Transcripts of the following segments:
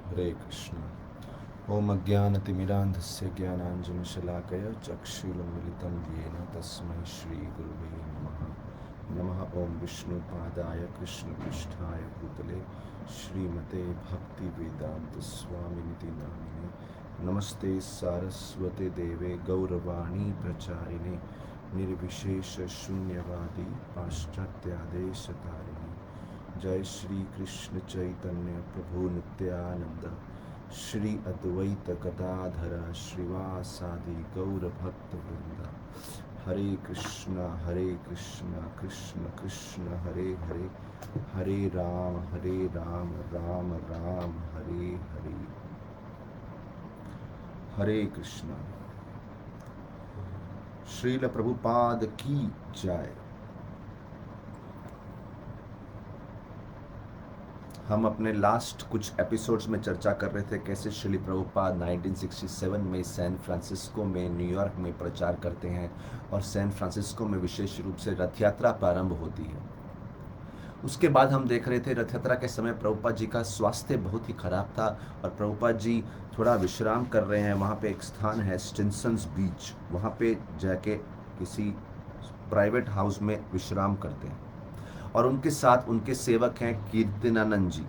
हरे कृष्ण। ओम अज्ञानतिमिरान्धस्य ज्ञानाञ्जनशलाकया चक्षुरुन्मिलितं येन तस्मै श्रीगुरुवे नमः। नमः ओम विष्णुपादाय कृष्णपृष्ठाय भूतले श्रीमते भक्तिवेदान्तस्वामिनिति नामिने। नमस्ते सारस्वते देवे गौरवाणी प्रचारिणे निर्विशेषशून्यवादी पाश्चात्यादेशतारिणे। जय श्री कृष्ण चैतन्य प्रभु नित्यानंद श्री अद्वैत गदाधर श्रीवासादि गौर भक्त वृंद। हरे कृष्ण कृष्ण कृष्ण हरे हरे, हरे राम राम राम हरे हरे। हरे कृष्ण। श्रील प्रभुपाद की जय। हम अपने लास्ट कुछ एपिसोड्स में चर्चा कर रहे थे कैसे श्रील प्रभुपाद 1967 में सैन फ्रांसिस्को में न्यूयॉर्क में प्रचार करते हैं और सैन फ्रांसिस्को में विशेष रूप से रथ यात्रा प्रारंभ होती है। उसके बाद हम देख रहे थे रथ यात्रा के समय प्रभुपाद जी का स्वास्थ्य बहुत ही खराब था और प्रभुपाद जी थोड़ा विश्राम कर रहे हैं। वहाँ पे एक स्थान है स्टिनसन्स बीच, वहाँ पे जाके किसी प्राइवेट हाउस में विश्राम करते हैं और उनके साथ उनके सेवक हैं कीर्तनानंद जी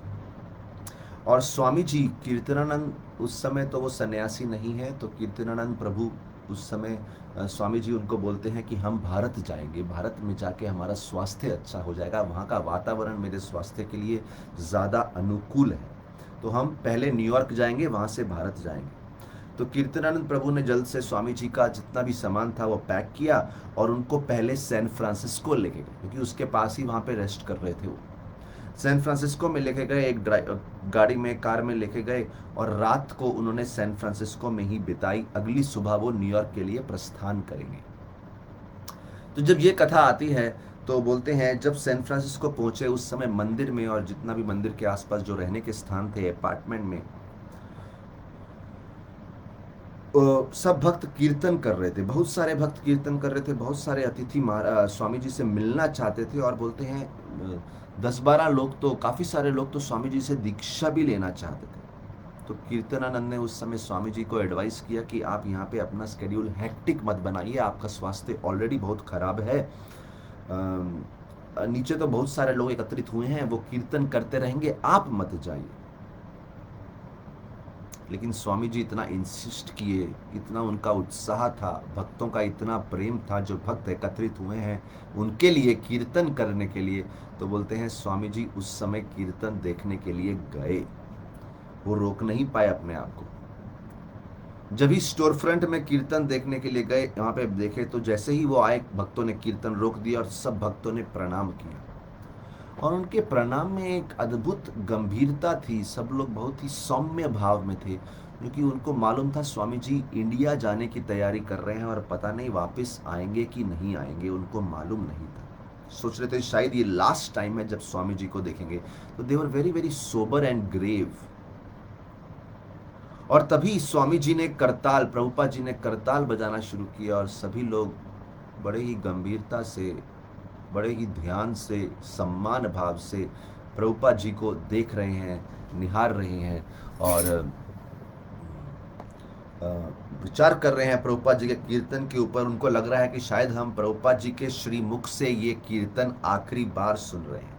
और स्वामी जी। कीर्तनानंद उस समय तो वो सन्यासी नहीं है, तो कीर्तनानंद प्रभु उस समय स्वामी जी उनको बोलते हैं कि हम भारत जाएंगे, भारत में जाके हमारा स्वास्थ्य अच्छा हो जाएगा, वहाँ का वातावरण मेरे स्वास्थ्य के लिए ज़्यादा अनुकूल है, तो हम पहले न्यूयॉर्क जाएंगे, वहाँ से भारत जाएंगे। तो कीर्तनानंद प्रभु ने जल्द से स्वामी जी का जितना भी सामान था वो पैक किया और उनको पहले सैन फ्रांसिस्को लेके गए, क्योंकि उसके पास ही वहाँ पे रेस्ट कर रहे थे वो। सैन फ्रांसिस्को में लेके गए, एक गाड़ी में कार में लेके गए और रात को उन्होंने सैन फ्रांसिस्को में ही बिताई। अगली सुबह वो न्यूयॉर्क के लिए प्रस्थान करेंगे। तो जब ये कथा आती है तो बोलते हैं जब सैन फ्रांसिस्को पहुंचे उस समय मंदिर में और जितना भी मंदिर के आसपास जो रहने के स्थान थे अपार्टमेंट में सब भक्त कीर्तन कर रहे थे, बहुत सारे भक्त कीर्तन कर रहे थे, बहुत सारे अतिथि स्वामी जी से मिलना चाहते थे और बोलते हैं 10-12 लोग तो, काफ़ी सारे लोग तो स्वामी जी से दीक्षा भी लेना चाहते थे। तो कीर्तनानंद ने उस समय स्वामी जी को एडवाइस किया कि आप यहाँ पे अपना स्केड्यूल हेक्टिक मत बनाइए, आपका स्वास्थ्य ऑलरेडी बहुत खराब है, नीचे तो बहुत सारे लोग एकत्रित हुए हैं, वो कीर्तन करते रहेंगे, आप मत जाइए। लेकिन स्वामी जी इतना इंसिस्ट किए, इतना उनका उत्साह था, भक्तों का इतना प्रेम था, जो भक्त एकत्रित हुए हैं उनके लिए कीर्तन करने के लिए, तो बोलते हैं स्वामी जी उस समय कीर्तन देखने के लिए गए, वो रोक नहीं पाए अपने आप को। जब ही स्टोर फ्रंट में कीर्तन देखने के लिए गए, वहाँ पे देखे तो जैसे ही वो आए भक्तों ने कीर्तन रोक दिया और सब भक्तों ने प्रणाम किया और उनके प्रणाम में एक अद्भुत गंभीरता थी। सब लोग बहुत ही सौम्य भाव में थे, क्योंकि उनको मालूम था स्वामी जी इंडिया जाने की तैयारी कर रहे हैं और पता नहीं वापस आएंगे कि नहीं आएंगे, उनको मालूम नहीं था। सोच रहे थे शायद ये लास्ट टाइम है जब स्वामी जी को देखेंगे। तो they were very very sober and grave. और तभी स्वामी जी ने करताल, प्रभुपाद जी ने करताल बजाना शुरू किया और सभी लोग बड़े ही गंभीरता से, बड़े ही ध्यान से, सम्मान भाव से प्रभुपाद जी को देख रहे हैं, निहार रहे हैं और विचार कर रहे हैं प्रभुपाद जी के कीर्तन के ऊपर। उनको लग रहा है कि शायद हम प्रभुपाद जी के श्रीमुख से ये कीर्तन आखिरी बार सुन रहे हैं।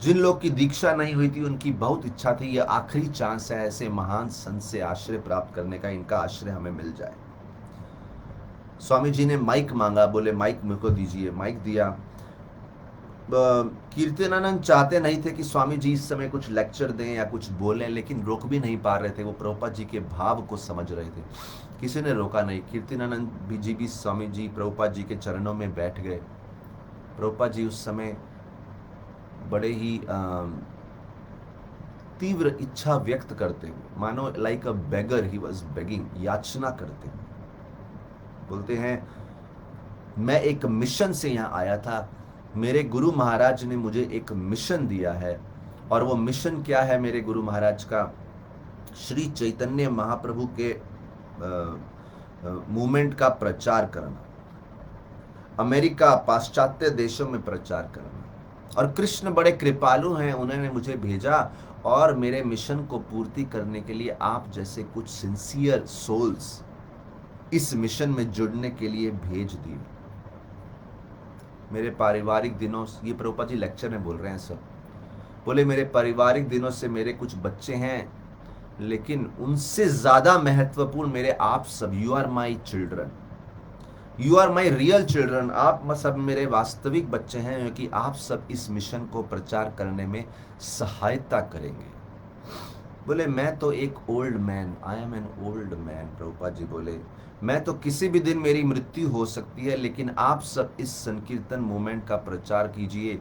जिन लोग की दीक्षा नहीं हुई थी उनकी बहुत इच्छा थी, ये आखिरी चांस है ऐसे महान संत से आश्रय प्राप्त करने का, इनका आश्रय हमें मिल जाए। स्वामी जी ने माइक मांगा, बोले माइक मेरे को दीजिए, माइक दिया। कीर्तनानंद चाहते नहीं थे कि स्वामी जी इस समय कुछ लेक्चर दें या कुछ बोलें, लेकिन रोक भी नहीं पा रहे थे, वो प्रभुपाद जी के भाव को समझ रहे थे, किसी ने रोका नहीं। कीर्तनानंद जी भी स्वामी जी प्रभुपाद जी के चरणों में बैठ गए। प्रभुपाद जी उस समय बड़े ही तीव्र इच्छा व्यक्त करते हुए, मानो like a beggar he was begging, याचना करते हुए बोलते हैं मैं एक मिशन से यहाँ आया था, मेरे गुरु महाराज ने मुझे एक मिशन दिया है और वो मिशन क्या है मेरे गुरु महाराज का? श्री चैतन्य महाप्रभु के मूवमेंट का प्रचार करना, अमेरिका पाश्चात्य देशों में प्रचार करना। और कृष्ण बड़े कृपालु हैं, उन्होंने मुझे भेजा और मेरे मिशन को पूर्ति करने के लिए आप जैसे कुछ सिंसियर सोल्स इस मिशन में जुड़ने के लिए भेज दिए। मेरे पारिवारिक दिनों, ये प्रभुपाद जी लेक्चर में बोल रहे हैं सब, बोले मेरे पारिवारिक दिनों से मेरे कुछ बच्चे हैं, लेकिन उनसे ज्यादा महत्वपूर्ण मेरे आप सब, you are my children, you are my real children, आप सब मेरे वास्तविक बच्चे हैं, क्योंकि आप सब इस मिशन को प्रचार करने में सहायता करेंगे। बोले मैं तो एक old man, I am an old man, Prabhupada ji बोले मैं तो किसी भी दिन मेरी मृत्यु हो सकती है, लेकिन आप सब इस संकीर्तन मूवमेंट का प्रचार कीजिए।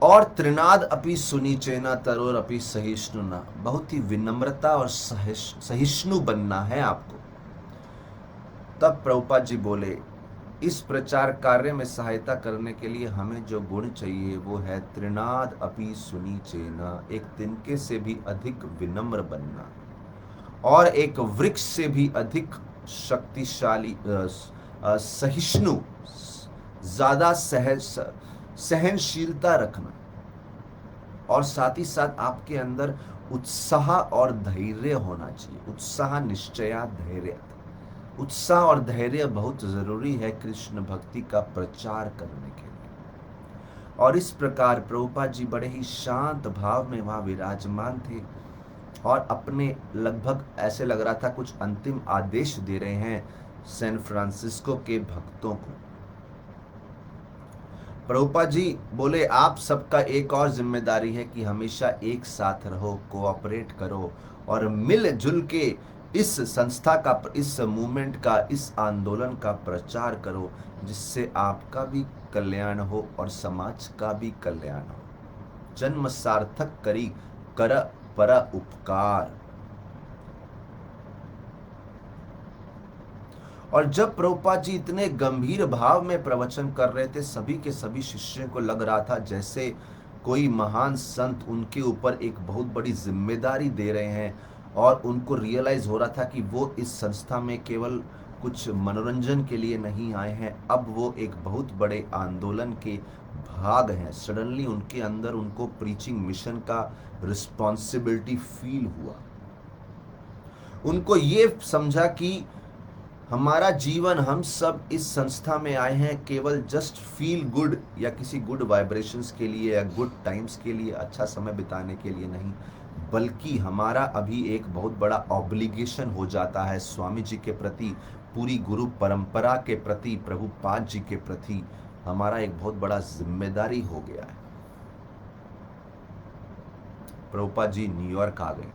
और त्रिनाद अपि सुनीचेना तरोर अपि सहिष्णुना, बहुत ही विनम्रता और सहिष्णु बनना है आपको। तब प्रभुपाद जी बोले इस प्रचार कार्य में सहायता करने के लिए हमें जो गुण चाहिए वो है त्रिनाद अपि सुनीचेना, एक तिनके से भी अधिक विनम्र बनना, और एक वृक्ष से भी अधिक शक्तिशाली सहिष्णु, ज्यादा सहनशीलता रखना, और साथ ही साथ आपके अंदर उत्साह और धैर्य होना चाहिए। उत्साह, निश्चया, धैर्य। उत्साह और धैर्य बहुत जरूरी है कृष्ण भक्ति का प्रचार करने के लिए। और इस प्रकार प्रभुपाद जी बड़े ही शांत भाव में वहां विराजमान थे और अपने लगभग ऐसे लग रहा था कुछ अंतिम आदेश दे रहे हैं सैन फ्रांसिस्को के भक्तों को। प्रभुपाद जी बोले आप सबका एक और जिम्मेदारी है कि हमेशा एक साथ रहो, कोऑपरेट करो और मिलजुल के इस संस्था का, इस मूवमेंट का, इस आंदोलन का प्रचार करो, जिससे आपका भी कल्याण हो और समाज का भी कल्याण हो। जन्म सार्थक करी कर पर उपकार। और जब प्रभुपाद जी इतने गंभीर भाव में प्रवचन कर रहे थे, सभी के सभी शिष्यों को लग रहा था जैसे कोई महान संत उनके ऊपर एक बहुत बड़ी जिम्मेदारी दे रहे हैं, और उनको रियलाइज हो रहा था कि वो इस संस्था में केवल कुछ मनोरंजन के लिए नहीं आए हैं, अब वो एक बहुत बड़े आंदोलन के भाग हैं। सडनली उनके अंदर उनको प्रीचिंग मिशन का रिस्पॉन्सिबिलिटी फील हुआ। उनको ये समझा कि हमारा जीवन, हम सब इस संस्था में आए हैं केवल जस्ट फील गुड या किसी गुड वाइब्रेशंस के लिए या गुड टाइम्स के लिए, अच्छा समय बिताने के लिए नहीं, बल्कि हमारा अभी एक बहुत बड़ा ऑब्लिगेशन हो जाता है स्वामी जी के प्रति, पूरी गुरु परंपरा के प्रति, प्रभुपाद जी के प्रति हमारा एक बहुत बड़ा जिम्मेदारी हो गया है। प्रभुपाद जी न्यूयॉर्क आ गए।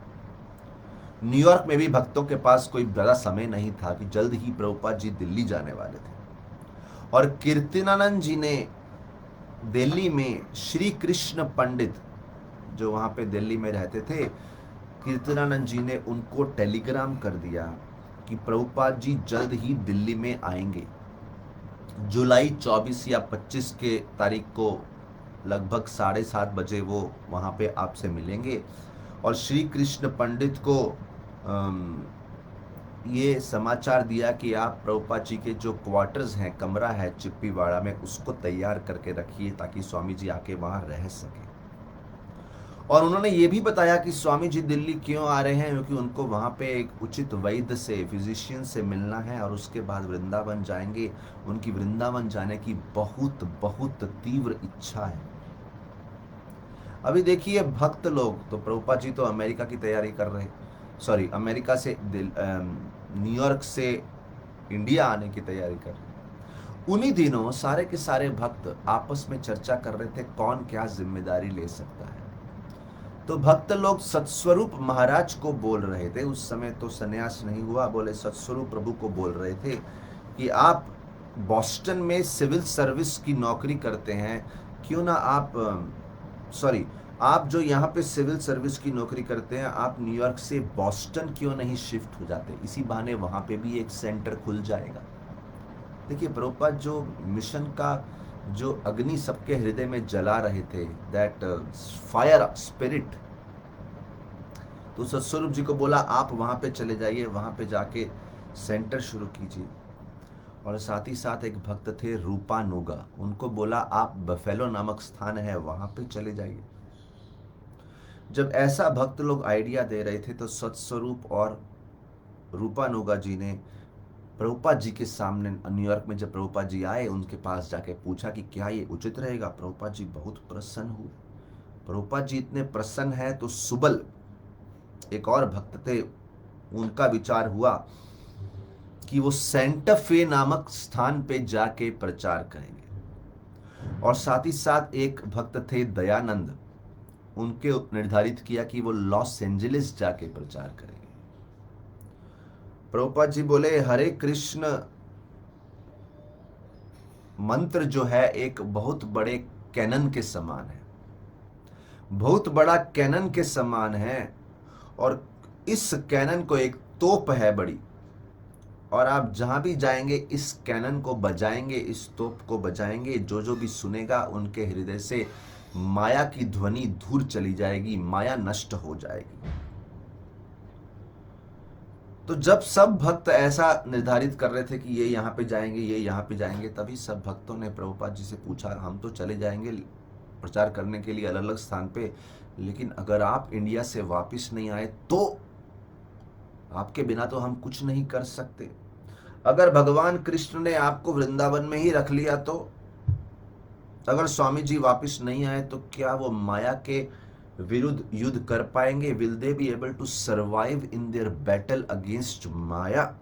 न्यूयॉर्क में भी भक्तों के पास कोई बड़ा समय नहीं था कि जल्द ही प्रभुपाद जी दिल्ली जाने वाले थे, और कीर्तनानंद जी ने दिल्ली में श्री कृष्ण पंडित जो वहां पे दिल्ली में रहते थे, कीर्तनानंद जी ने उनको टेलीग्राम कर दिया कि प्रभुपाद जी जल्द ही दिल्ली में आएंगे। जुलाई 24 या 25 के तारीख को लगभग 7:30 बजे वो वहां पे आपसे मिलेंगे। और श्री कृष्ण पंडित को ये समाचार दिया कि आप प्रभुपाद जी के जो क्वार्टर्स हैं, कमरा है चिप्पीवाड़ा में, उसको तैयार करके रखिए ताकि स्वामी जी आके वहां रह सके। और उन्होंने ये भी बताया कि स्वामी जी दिल्ली क्यों आ रहे हैं, क्योंकि उनको वहां पे एक उचित वैद्य से, फिजिशियन से मिलना है, और उसके बाद वृंदावन जाएंगे। उनकी वृंदावन जाने की बहुत बहुत तीव्र इच्छा है। अभी देखिए भक्त लोग तो, प्रभुपाद जी तो अमेरिका की तैयारी कर रहे, सॉरी अमेरिका से न्यूयॉर्क से इंडिया आने की तैयारी कर रहे। उन्हीं दिनों सारे के सारे भक्त आपस में चर्चा कर रहे थे कौन क्या जिम्मेदारी ले सकता है। तो भक्त लोग सत्स्वरूप महाराज को बोल रहे थे, उस समय तो सन्यास नहीं हुआ, बोले सत्स्वरूप प्रभु को बोल रहे थे कि आप बॉस्टन में सिविल सर्विस की नौकरी करते हैं, क्यों ना आप जो यहाँ पे सिविल सर्विस की नौकरी करते हैं, आप न्यूयॉर्क से बॉस्टन क्यों नहीं शिफ्ट हो जाते, इसी बहाने वहाँ पे भी एक सेंटर खुल जाएगा। देखिए प्रभुपाद जो मिशन का जो अग्नि सबके हृदय में जला रहे थे, दैट फायर स्पिरिट, तो सत्स्वरूप जी को बोला आप वहाँ पे चले जाइए, वहाँ पे जाके सेंटर शुरू कीजिए। और साथ ही साथ एक भक्त थे रूपानुगा, उनको बोला आप बफेलो नामक स्थान है वहाँ पे चले जाइए। जब ऐसा भक्त लोग आइडिया दे रहे थे तो सत्स्वरूप और रूपानुगा जी ने प्रभुपाद जी के सामने न्यूयॉर्क में जब प्रभुपाद जी आए उनके पास जाके पूछा कि क्या ये उचित रहेगा। प्रभुपाद जी बहुत प्रसन्न हुए। प्रभुपाद जी इतने प्रसन्न है तो सुबल एक और भक्त थे, उनका विचार हुआ कि वो सेंटा फे नामक स्थान पे जाके प्रचार करेंगे। और साथ ही साथ एक भक्त थे दयानंद, उनके निर्धारित किया कि वो लॉस एंजलिस जाके प्रचार करेंगे। प्रभुपाद जी बोले हरे कृष्ण मंत्र जो है एक बहुत बड़े कैनन के समान है, बहुत बड़ा कैनन के समान है, और इस कैनन को एक तोप है बड़ी, और आप जहां भी जाएंगे इस कैनन को बजाएंगे, इस तोप को बजाएंगे, जो जो भी सुनेगा उनके हृदय से माया की ध्वनि दूर चली जाएगी, माया नष्ट हो जाएगी। तो जब सब भक्त ऐसा निर्धारित कर रहे थे कि ये यहाँ पे जाएंगे, ये यहाँ पे जाएंगे, तभी सब भक्तों ने प्रभुपाद जी से पूछा हम तो चले जाएंगे प्रचार करने के लिए अलग अलग स्थान पे, लेकिन अगर आप इंडिया से वापस नहीं आए तो आपके बिना तो हम कुछ नहीं कर सकते। अगर भगवान कृष्ण ने आपको वृंदावन में ही रख लिया तो, अगर स्वामी जी वापस नहीं आए तो क्या वो माया के विरुद्ध युद्ध कर पाएंगे? Will they be able to survive in their battle against Maya?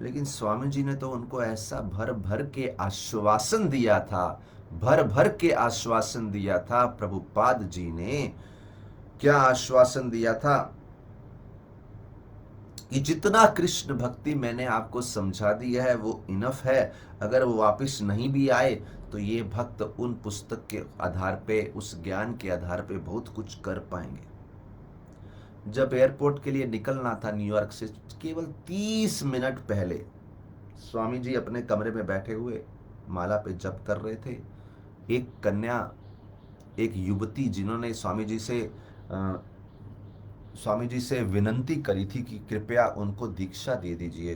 लेकिन स्वामी जी ने तो उनको ऐसा भर भर के आश्वासन दिया था, भर भर के आश्वासन दिया था। प्रभुपाद जी ने क्या आश्वासन दिया था कि जितना कृष्ण भक्ति मैंने आपको समझा दिया है वो इनफ है। अगर वो वापस नहीं भी आए तो ये भक्त उन पुस्तक के आधार पे, उस ज्ञान के आधार पे बहुत कुछ कर पाएंगे। जब एयरपोर्ट के लिए निकलना था न्यूयॉर्क से, केवल 30 मिनट पहले स्वामी जी अपने कमरे में बैठे हुए माला पे जप कर रहे थे। एक कन्या, एक युवती जिन्होंने स्वामी जी से विनंती करी थी कि कृपया उनको दीक्षा दे दीजिए,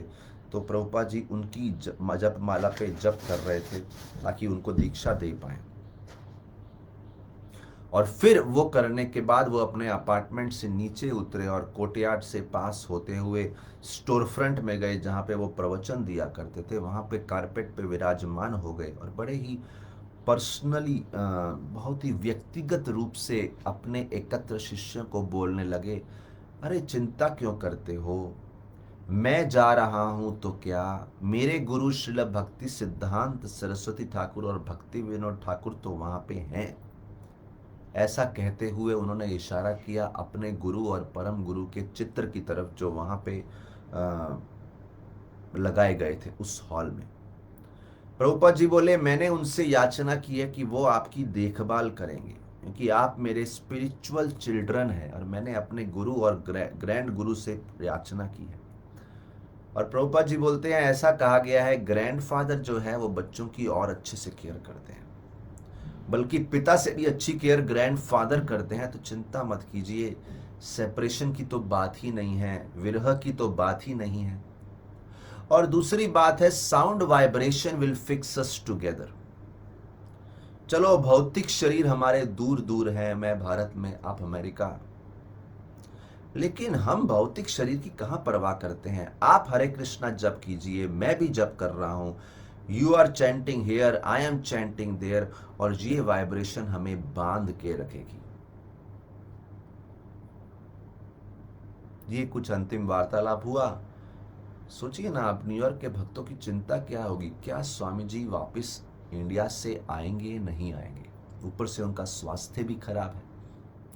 तो प्रभुपाद जी उनकी जप माला पे जप कर रहे थे ताकि उनको दीक्षा दे पाए। और फिर वो करने के बाद वो अपने अपार्टमेंट से नीचे उतरे और कोर्टयार्ड से पास होते हुए स्टोर फ्रंट में गए जहाँ पे वो प्रवचन दिया करते थे। वहाँ पे कारपेट पे विराजमान हो गए और बड़े ही पर्सनली, बहुत ही व्यक्तिगत रूप से अपने एकत्र शिष्यों को बोलने लगे, अरे चिंता क्यों करते हो, मैं जा रहा हूं तो क्या, मेरे गुरु श्रील भक्ति सिद्धांत सरस्वती ठाकुर और भक्ति विनोद ठाकुर तो वहां पे हैं। ऐसा कहते हुए उन्होंने इशारा किया अपने गुरु और परम गुरु के चित्र की तरफ जो वहां पे लगाए गए थे उस हॉल में। प्रभुपाद जी बोले मैंने उनसे याचना की है कि वो आपकी देखभाल करेंगे, क्योंकि आप मेरे स्पिरिचुअल चिल्ड्रन हैं, और मैंने अपने गुरु और ग्रैंड गुरु से याचना की है। और प्रभुपाद जी बोलते हैं ऐसा कहा गया है ग्रैंडफादर जो है वो बच्चों की और अच्छे से केयर करते हैं, बल्कि पिता से भी अच्छी केयर ग्रैंडफादर करते हैं। तो चिंता मत कीजिए, सेपरेशन की तो बात ही नहीं है, विरह की तो बात ही नहीं है। और दूसरी बात है sound vibration will fix us together. चलो भौतिक शरीर हमारे दूर दूर है, मैं भारत में, आप अमेरिका, लेकिन हम भौतिक शरीर की कहां परवाह करते हैं। आप हरे कृष्णा जप कीजिए, मैं भी जप कर रहा हूं, you are chanting here, I am chanting there, और ये वाइब्रेशन हमें बांध के रखेगी। ये कुछ अंतिम वार्तालाप हुआ। सोचिए ना आप, न्यूयॉर्क के भक्तों की चिंता क्या होगी, क्या स्वामी जी वापस इंडिया से आएंगे नहीं आएंगे? ऊपर से उनका स्वास्थ्य भी खराब है,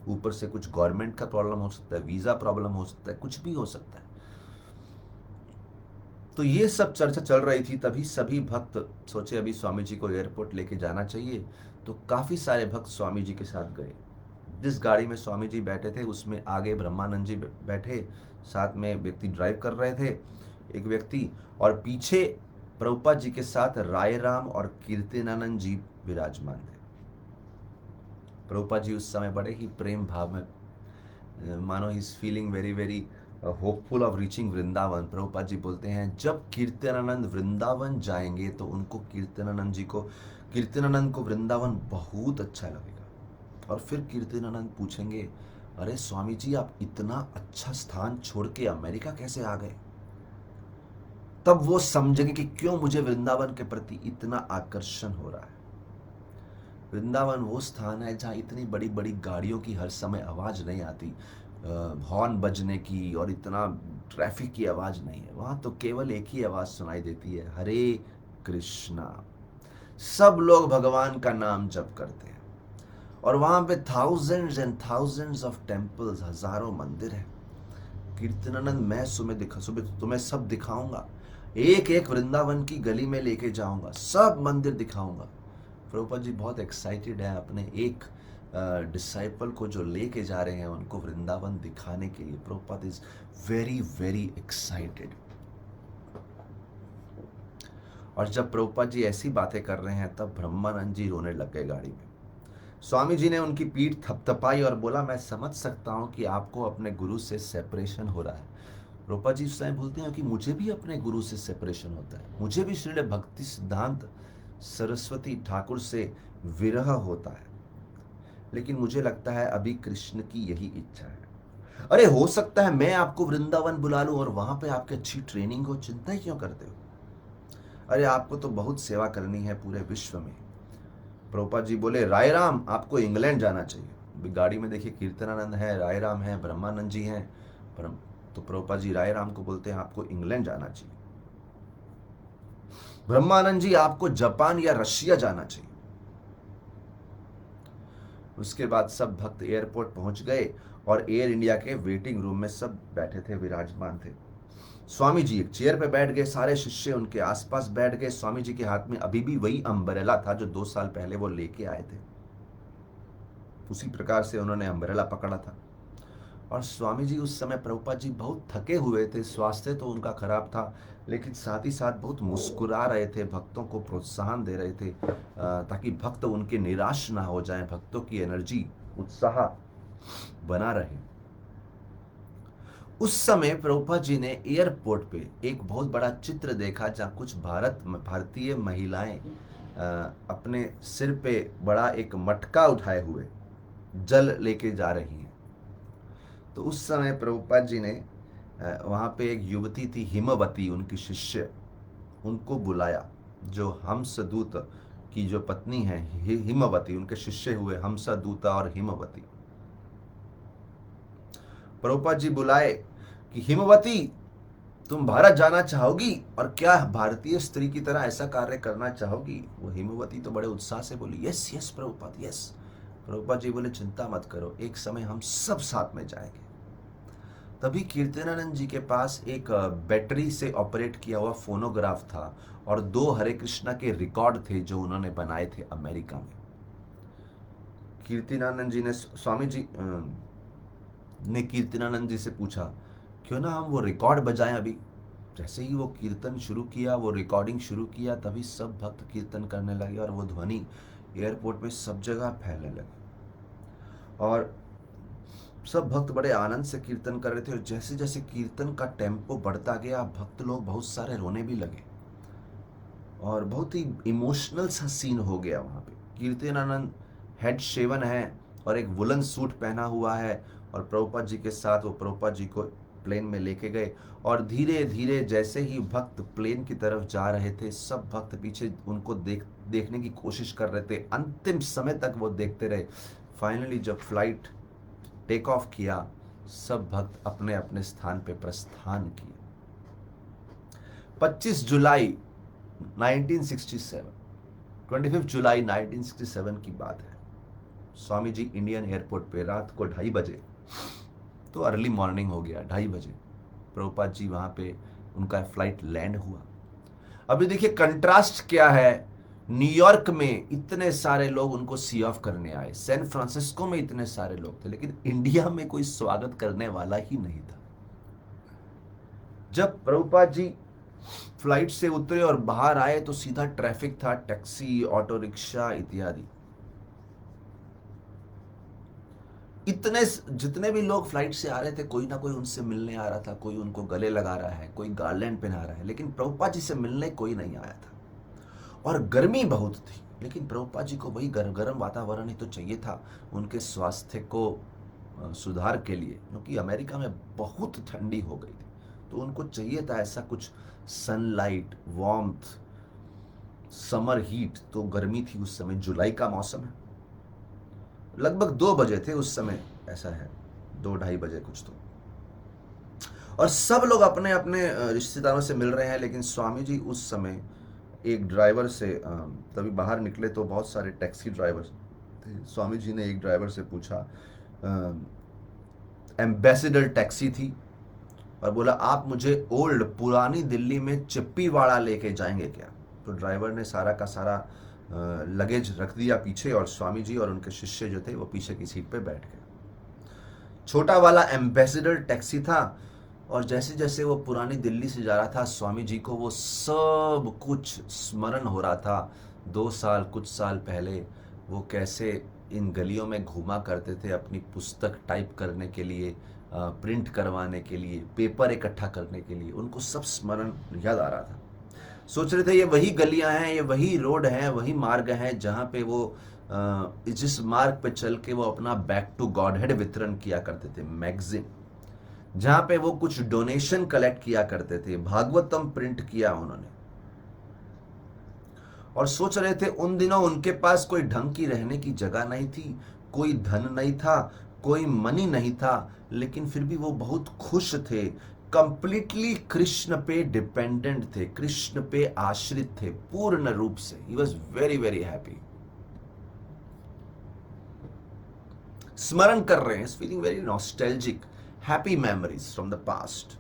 ऊपर से कुछ गवर्नमेंट का प्रॉब्लम हो सकता है, वीजा प्रॉब्लम हो सकता है, कुछ भी हो सकता है। तो ये सब चर्चा चल रही थी, तभी सभी भक्त सोचे अभी स्वामी जी को एयरपोर्ट लेके जाना चाहिए। तो काफी सारे भक्त स्वामी जी के साथ गए। जिस गाड़ी में स्वामी जी बैठे थे उसमें आगे ब्रह्मानंद जी बैठे, साथ में व्यक्ति ड्राइव कर रहे थे, एक व्यक्ति, और पीछे प्रभुपाद जी के साथ राय राम और कीर्तनानंद जी विराजमान थे। प्रभुपाद जी उस समय बड़े ही प्रेम भाव में, मानो he is feeling very very hopeful of reaching Vrindavan. Prabhupada ji बोलते हैं जब कीर्तनानंद वृंदावन जाएंगे तो उनको कीर्तनानंद को वृंदावन बहुत अच्छा लगेगा, और फिर कीर्तनानंद पूछेंगे, अरे स्वामी जी, आप इतना अच्छा स्थान छोड़ के अमेरिका कैसे आ गए? तब वो समझेंगे कि क्यों मुझे वृंदावन के प्रति इतना आकर्षण हो रहा है। वृंदावन वो स्थान है जहाँ इतनी बड़ी बड़ी गाड़ियों की हर समय आवाज़ नहीं आती, हॉर्न बजने की और इतना ट्रैफिक की आवाज़ नहीं है। वहाँ तो केवल एक ही आवाज़ सुनाई देती है, हरे कृष्णा। सब लोग भगवान का नाम जप करते हैं और वहाँ पे thousands and thousands of temples, हजारों मंदिर हैं। कीर्तनानंद, मैं सुबह तुम्हें सब दिखाऊंगा, एक एक वृंदावन की गली में लेके जाऊंगा, सब मंदिर दिखाऊंगा। प्रभुपाद जी बहुत एक्साइटेड है अपने एक डिसाइपल को जो लेके जा रहे हैं उनको वृंदावन दिखाने के लिए। Prabhupada is very very excited. और जब प्रभुपाद जी ऐसी बातें कर रहे हैं तब ब्रह्मानंद जी रोने लग गए गाड़ी में। स्वामी जी ने उनकी पीठ थपथपाई और बोला, मैं समझ सकता हूं कि आपको अपने गुरु से सेपरेशन हो रहा है। रूपा जी उस समय बोलते हैं कि मुझे भी अपने गुरु से सेपरेशन होता है, मुझे भी श्रील भक्ति सिद्धांत सरस्वती ठाकुर से विरह होता है, लेकिन मुझे लगता है अभी कृष्ण की यही इच्छा है। अरे हो सकता है मैं आपको वृंदावन बुला लूं और वहां पे आपकी अच्छी ट्रेनिंग हो, चिंता ही क्यों करते हो? अरे आपको तो बहुत सेवा करनी है पूरे विश्व में। प्रभुपाद जी बोले, राय राम, आपको इंग्लैंड जाना चाहिए। गाड़ी में देखिए कीर्तनानंद है, राय राम है, ब्रह्मानंद जी हैं। तो प्रभुपाद जी राय राम को बोलते हैं, आपको इंग्लैंड जाना चाहिए। ब्रह्मानंद जी, आपको जापान या रशिया जाना चाहिए। उसके बाद सब भक्त एयरपोर्ट पहुंच गए और एयर इंडिया के वेटिंग रूम में सब बैठे थे, विराजमान थे। स्वामी जी एक चेयर पे बैठ गए, सारे शिष्य उनके आसपास बैठ गए। स्वामी जी के हाथ में अभी भी वही अम्ब्रेला था जो 2 साल पहले वो लेके आए थे। उसी प्रकार से उन्होंने अम्ब्रेला पकड़ा था। और स्वामी जी उस समय, प्रभुपाद जी बहुत थके हुए थे, स्वास्थ्य तो उनका खराब था, लेकिन साथ ही साथ बहुत मुस्कुरा रहे थे, भक्तों को प्रोत्साहन दे रहे थे ताकि भक्त उनके निराश ना हो जाएं, भक्तों की एनर्जी, उत्साह बना रहे। उस समय प्रभुपाद जी ने एयरपोर्ट पे एक बहुत बड़ा चित्र देखा जहाँ कुछ भारतीय महिलाएं अपने सिर पे बड़ा एक मटका उठाए हुए जल लेके जा रही हैं। तो उस समय प्रभुपाद जी ने वहाँ पे एक युवती थी हिमवती, उनकी शिष्य, उनको बुलाया, जो हंसदूत की जो पत्नी है हिमवती, उनके शिष्य हुए हंसदूता और हिमवती। प्रभुपाद जी बुलाए कि हिमवती, तुम भारत जाना चाहोगी और क्या भारतीय स्त्री की तरह ऐसा कार्य करना चाहोगी? वो हिमवती तो बड़े उत्साह से बोली, yes yes Prabhupada, yes. Prabhupada ji बोले, चिंता मत करो, एक समय हम सब साथ में जाएंगे। तभी कीर्तनानंद जी के पास एक बैटरी से ऑपरेट किया हुआ फोनोग्राफ था और 2 हरे कृष्णा के रिकॉर्ड थे जो उन्होंने बनाए थे अमेरिका में। कीर्तनानंद जी ने, स्वामी जी ने कीर्तनानंद जी से पूछा, क्यों ना हम वो रिकॉर्ड बजाएं अभी। जैसे ही वो कीर्तन शुरू किया, वो रिकॉर्डिंग शुरू किया, तभी सब भक्त कीर्तन करने लगे और वो ध्वनि एयरपोर्ट में सब जगह फैलने लगी और सब भक्त बड़े आनंद से कीर्तन कर रहे थे। और जैसे जैसे कीर्तन का टेम्पो बढ़ता गया, भक्त लोग बहुत सारे रोने भी लगे और बहुत ही इमोशनल सा सीन हो गया वहाँ पे। कीर्तनानंद हेड शेवन है और एक वुलन सूट पहना हुआ है और प्रभुपाद जी के साथ वो प्रभुपाद जी को प्लेन में लेके गए और धीरे धीरे जैसे ही भक्त प्लेन की तरफ जा रहे थे, सब भक्त पीछे उनको देखने की कोशिश कर रहे थे, अंतिम समय तक वो देखते रहे। फाइनली जब फ्लाइट टेक ऑफ किया, सब भक्त अपने अपने स्थान पे प्रस्थान किए। 25 जुलाई 1967, 25 जुलाई 1967 की बात है। स्वामी जी इंडियन एयरपोर्ट पे रात को 2:30 बजे, तो अर्ली मॉर्निंग हो गया, 2:30 बजे प्रभुपाद जी वहां पे, उनका फ्लाइट लैंड हुआ। अभी देखिए कंट्रास्ट क्या है, न्यूयॉर्क में इतने सारे लोग उनको सी ऑफ करने आए, सैन फ्रांसिस्को में इतने सारे लोग थे, लेकिन इंडिया में कोई स्वागत करने वाला ही नहीं था। जब प्रभुपाद जी फ्लाइट से उतरे और बाहर आए तो सीधा ट्रैफिक था, टैक्सी, ऑटो रिक्शा इत्यादि। इतने जितने भी लोग फ्लाइट से आ रहे थे, कोई ना कोई उनसे मिलने आ रहा था, कोई उनको गले लगा रहा है, कोई गार्लैंड पहना रहा है, लेकिन प्रभुपाद जी से मिलने कोई नहीं आया था। और गर्मी बहुत थी, लेकिन प्रभुपाद जी को वही गर्म वातावरण ही तो चाहिए था उनके स्वास्थ्य को सुधार के लिए, क्योंकि अमेरिका में बहुत ठंडी हो गई थी, तो उनको चाहिए था ऐसा कुछ सनलाइट, वार्मथ, समर हीट। तो गर्मी थी उस समय, जुलाई का मौसम है, लगभग 2 बजे थे उस समय, ऐसा है 2-2:30 बजे कुछ तो। और सब लोग अपने अपने रिश्तेदारों से मिल रहे हैं, लेकिन स्वामी जी उस समय एक ड्राइवर से तभी बाहर निकले तो बहुत सारे टैक्सी ड्राइवर थे। स्वामी जी ने एक ड्राइवर से पूछा, एम्बेसडर टैक्सी थी, और बोला आप मुझे ओल्ड पुरानी दिल्ली में चिप्पीवाड़ा लेके जाएंगे क्या? तो ड्राइवर ने सारा का सारा लगेज रख दिया पीछे, और स्वामी जी और उनके शिष्य जो थे वो पीछे की सीट पे बैठ गए। छोटा वाला एम्बेसडर टैक्सी था, और जैसे जैसे वो पुरानी दिल्ली से जा रहा था, स्वामी जी को वो सब कुछ स्मरण हो रहा था। 2 साल कुछ साल पहले वो कैसे इन गलियों में घूमा करते थे अपनी पुस्तक टाइप करने के लिए, प्रिंट करवाने के लिए, पेपर इकट्ठा करने के लिए, उनको सब स्मरण याद आ रहा था। सोच रहे थे ये वही गलियां हैं, ये वही रोड हैं, वही मार्ग हैं जहाँ पे वो जिस मार्ग पे चल के वो अपना बैक टू गॉडहेड वितरण किया करते थे, मैगजीन, जहां पे वो कुछ डोनेशन कलेक्ट किया करते थे, भागवतम प्रिंट किया उन्होंने। और सोच रहे थे उन दिनों उनके पास कोई ढंग की रहने की जगह नहीं थी, कोई धन नहीं था, कोई मनी नहीं था, लेकिन फिर भी वो बहुत खुश थे, कंप्लीटली कृष्ण पे डिपेंडेंट थे, कृष्ण पे आश्रित थे पूर्ण रूप से। He was very very happy. स्मरण कर रहे हैं, feeling very nostalgic, happy memories from the past.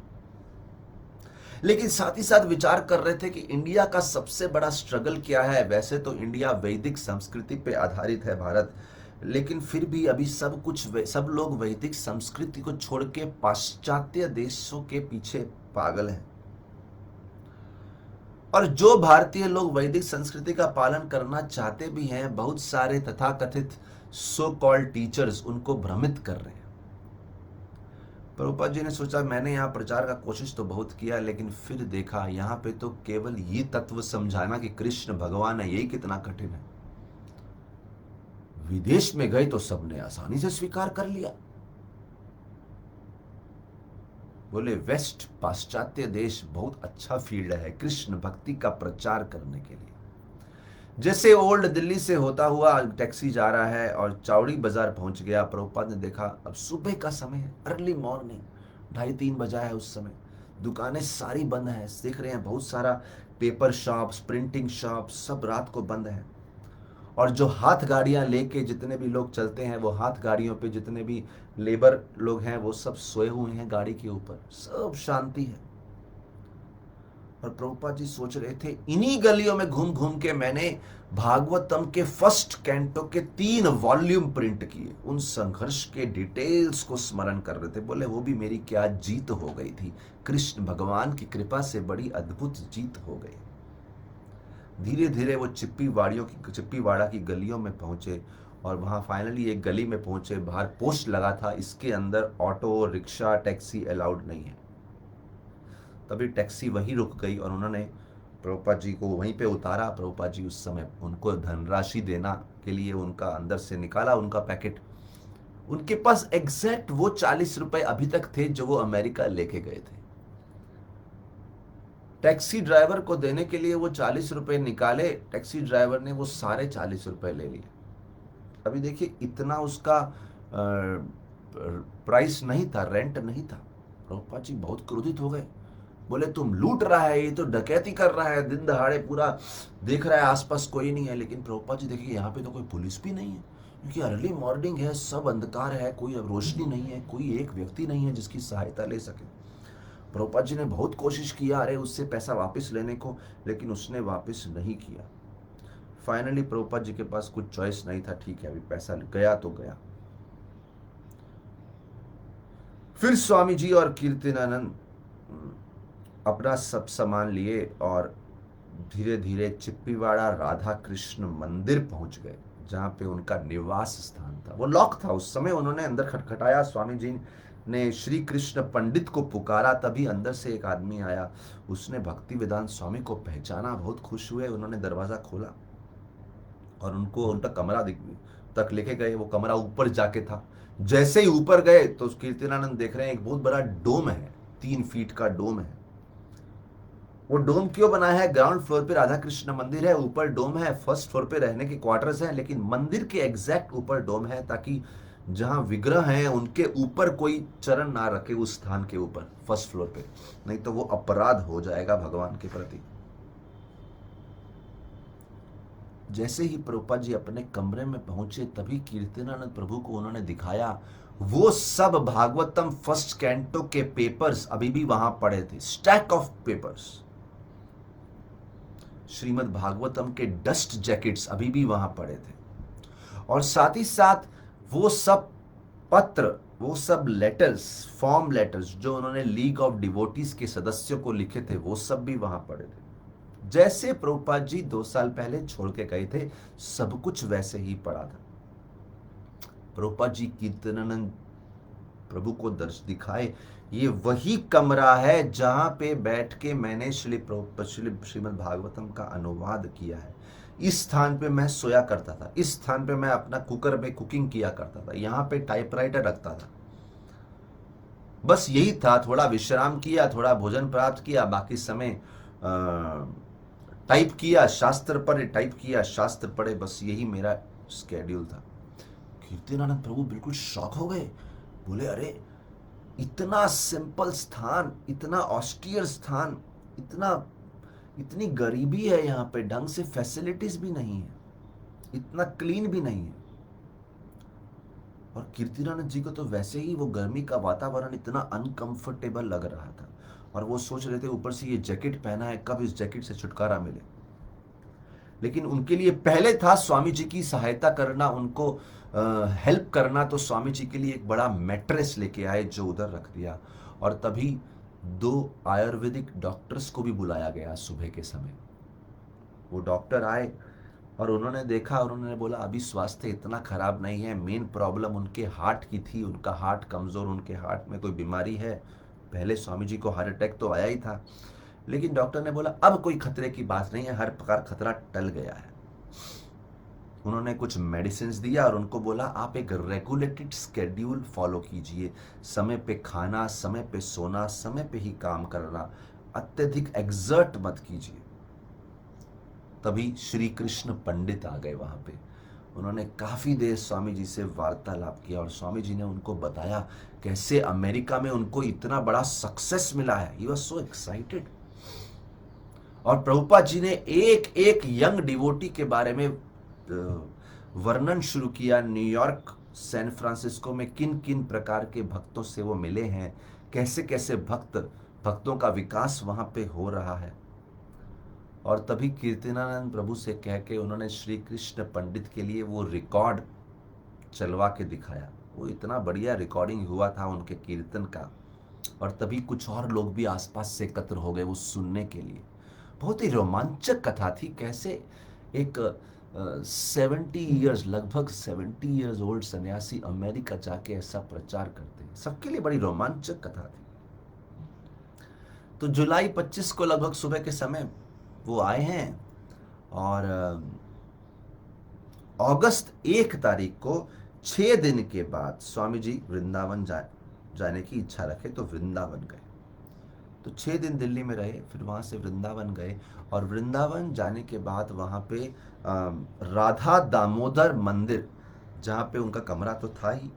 लेकिन साथ ही साथ विचार कर रहे थे कि इंडिया का सबसे बड़ा स्ट्रगल क्या है। वैसे तो इंडिया वैदिक संस्कृति पे आधारित है, भारत, लेकिन फिर भी अभी सब लोग वैदिक संस्कृति को छोड़ के पाश्चात्य देशों के पीछे पागल हैं। और जो भारतीय लोग वैदिक संस्कृति का पालन करना चाहते भी हैं, बहुत सारे तथाकथित सो कॉल्ड टीचर्स उनको भ्रमित कर रहे हैं। प्रभुपाद जी ने सोचा, मैंने यहाँ प्रचार का कोशिश तो बहुत किया, लेकिन फिर देखा यहाँ पे तो केवल ये तत्व समझाना कि कृष्ण भगवान है, यही कितना कठिन है। विदेश में गए तो सबने आसानी से स्वीकार कर लिया। बोले वेस्ट, पाश्चात्य देश बहुत अच्छा फील्ड है कृष्ण भक्ति का प्रचार करने के लिए। जैसे ओल्ड दिल्ली से होता हुआ टैक्सी जा रहा है और चौड़ी बाजार पहुंच गया, प्रभुपाद ने देखा अब सुबह का समय है, अर्ली मॉर्निंग, 2:30-3 बजा है उस समय, दुकानें सारी बंद हैं। देख रहे हैं बहुत सारा पेपर शॉप्स, प्रिंटिंग शॉप्स सब रात को बंद है। और जो हाथ गाड़ियां लेके जितने भी लोग चलते हैं, वो हाथ गाड़ियों पे जितने भी लेबर लोग हैं वो सब सोए हुए हैं गाड़ी के ऊपर, सब शांति है। और प्रभुपाद जी सोच रहे थे, इन्हीं गलियों में घूम घूम के मैंने भागवतम के फर्स्ट कैंटो के 3 वॉल्यूम प्रिंट किए। उन संघर्ष के डिटेल्स को स्मरण कर रहे थे। बोले वो भी मेरी क्या जीत हो गई थी, कृष्ण भगवान की कृपा से बड़ी अद्भुत जीत हो गई। धीरे धीरे वो चिप्पीवाड़ा की गलियों में पहुंचे, और वहां फाइनली एक गली में पहुंचे, बाहर पोस्ट लगा था, इसके अंदर ऑटो, रिक्शा, टैक्सी अलाउड नहीं है। तभी टैक्सी वहीं रुक गई और उन्होंने प्रभुपाद जी को वहीं पे उतारा। प्रभुपाद जी उस समय उनको धनराशि देना के लिए उनका अंदर से निकाला उनका पैकेट। उनके पास एग्जैक्ट वो 40 रुपए अभी तक थे जो वो अमेरिका लेके गए थे। टैक्सी ड्राइवर को देने के लिए वो 40 रुपए निकाले, टैक्सी ड्राइवर ने वो सारे 40 रुपए ले लिए। अभी देखिए इतना उसका प्राइस नहीं था, रेंट नहीं था। प्रभुपाद जी बहुत क्रोधित हो गए। बोले तुम लूट रहा है, ये तो डकैती कर रहा है, दिन दहाड़े पूरा देख रहा है आसपास कोई नहीं है। लेकिन प्रभुपाद जी देखिए यहाँ पे तो कोई पुलिस भी नहीं है, क्योंकि अर्ली मॉर्निंग है, सब अंधकार है, कोई रोशनी नहीं है, कोई एक व्यक्ति नहीं है जिसकी सहायता ले सके। प्रभुपाद जी ने बहुत कोशिश किया अरे उससे पैसा वापस लेने को, लेकिन उसने वापस नहीं किया। फाइनली प्रभुपाद जी के पास कुछ चॉइस नहीं था, ठीक है अभी पैसा गया तो गया। फिर स्वामी जी और कीर्तनानंद अपना सब सामान लिए और धीरे धीरे चिप्पीवाड़ा राधा कृष्ण मंदिर पहुंच गए, जहां पे उनका निवास स्थान था। वो लॉक था उस समय। उन्होंने अंदर खटखटाया, स्वामी जी ने श्री कृष्ण पंडित को पुकारा, तभी अंदर से एक आदमी आया। उसने भक्ति वेदांत स्वामी को पहचाना, बहुत खुश हुए, उन्होंने दरवाजा खोला और उनको उनका कमरा तक लेके गए। वो कमरा ऊपर जाके था। जैसे ही ऊपर गए तो कीर्तनानंद देख रहे हैं एक बहुत बड़ा डोम है, 3 फीट का डोम है। वो डोम क्यों बना है? ग्राउंड फ्लोर पे राधा कृष्ण मंदिर है, ऊपर डोम है, फर्स्ट फ्लोर पे रहने के क्वार्टर्स हैं, लेकिन मंदिर के एग्जैक्ट ऊपर डोम है, ताकि जहां विग्रह हैं उनके ऊपर कोई चरण ना रखे, उस स्थान के ऊपर फर्स्ट फ्लोर पे, नहीं तो वो अपराध हो जाएगा भगवान के प्रति। जैसे ही प्रभुपाद जी अपने कमरे में पहुंचे, तभी कीर्तनानंद प्रभु को उन्होंने दिखाया वो सब भागवतम फर्स्ट कैंटो के पेपर्स अभी भी वहां पड़े थे, stack of papers. Shrimad Bhagavatam के डस्ट जैकेट्स अभी भी वहां पड़े थे, और साथ ही साथ वो सब पत्र, वो सब लेटर्स, फॉर्म लेटर्स जो उन्होंने लीग ऑफ डिवोटीज के सदस्यों को लिखे थे, वो सब भी वहां पड़े थे। जैसे प्रभुपाद जी 2 साल पहले छोड़ के गए थे, सब कुछ वैसे ही पड़ा था। प्रभुपाद जी कीर्तनानंद प्रभु को दर्श दिखाए, ये वही कमरा है जहां पे बैठ के मैंने श्रीमद् भागवतम का अनुवाद किया है। इस स्थान पे मैं सोया करता था, इस स्थान पे मैं अपना कुकर में कुकिंग किया करता था, यहाँ पे टाइपराइटर रखता था। बस यही था, थोड़ा विश्राम किया, थोड़ा भोजन प्राप्त किया, बाकी समय टाइप किया, शास्त्र पढ़े, टाइप किया, शास्त्र पढ़े, बस यही मेरा स्केड्यूल था। कीर्तनानंद प्रभु बिल्कुल शॉक हो गए, बोले अरे इतना सिंपल स्थान, इतना ऑस्टियर स्थान, इतनी गरीबी है यहाँ पे, ढंग से फैसिलिटीज भी नहीं है, इतना क्लीन भी नहीं है। और कीर्तनानंद जी को तो वैसे ही वो गर्मी का वातावरण इतना अनकंफर्टेबल लग रहा था, और वो सोच रहे थे ऊपर से ये जैकेट पहना है, कब इस जैकेट से छुटकारा मिले। लेकिन उनके लिए पहले था स्वामी जी की सहायता करना, उनको हेल्प करना, तो स्वामी जी के लिए एक बड़ा मैट्रेस लेके आए जो उधर रख दिया। और तभी 2 आयुर्वेदिक डॉक्टर्स को भी बुलाया गया सुबह के समय। वो डॉक्टर आए और उन्होंने देखा और उन्होंने बोला अभी स्वास्थ्य इतना खराब नहीं है, मेन प्रॉब्लम उनके हार्ट की थी, उनका हार्ट कमज़ोर, उनके हार्ट में कोई बीमारी है। पहले स्वामी जी को हार्ट अटैक तो आया ही था, लेकिन डॉक्टर ने बोला अब कोई खतरे की बात नहीं है, हर प्रकार खतरा टल गया है। उन्होंने कुछ मेडिसिन दिया और उनको बोला आप एक रेगुलेटेड स्केड्यूल फॉलो कीजिए, समय पे खाना, समय पे सोना, समय पे ही काम करना, अत्यधिक एग्जर्ट मत कीजिए। तभी श्री कृष्ण पंडित आ गए वहां पे। उन्होंने काफी देर स्वामी जी से वार्तालाप किया, और स्वामी जी ने उनको बताया कैसे अमेरिका में उनको इतना बड़ा सक्सेस मिला है। He was so excited. और प्रभुपाद जी ने एक एक यंग डिवोटी के बारे में वर्णन शुरू किया। न्यूयॉर्क, सैन फ्रांसिस्को में किन किन प्रकार के भक्तों से वो मिले हैं, कैसे कैसे भक्तों का विकास वहां पे हो रहा है। और तभी कीर्तनानंद प्रभु से कह के उन्होंने श्री कृष्ण पंडित के लिए वो रिकॉर्ड चलवा के दिखाया। वो इतना बढ़िया रिकॉर्डिंग हुआ था उनके कीर्तन का, और तभी कुछ और लोग भी आसपास से एकत्र हो गए वो सुनने के लिए। बहुत ही रोमांचक कथा थी, कैसे एक 70 ईयर्स, लगभग 70 ईयर्स ओल्ड सन्यासी अमेरिका जाके ऐसा प्रचार करते हैं। सबके लिए बड़ी रोमांचक कथा थी। तो जुलाई 25 को लगभग सुबह के समय वो आए हैं, और अगस्त 1 तारीख को 6 दिन के बाद स्वामी जी वृंदावन जाने की इच्छा रखे, तो वृंदावन गए। तो 6 दिन दिल्ली में रहे, फिर वहाँ से वृंदावन गए, और वृंदावन जाने के बाद वहाँ पे राधा दामोदर मंदिर, जहाँ पे उनका कमरा तो था ही,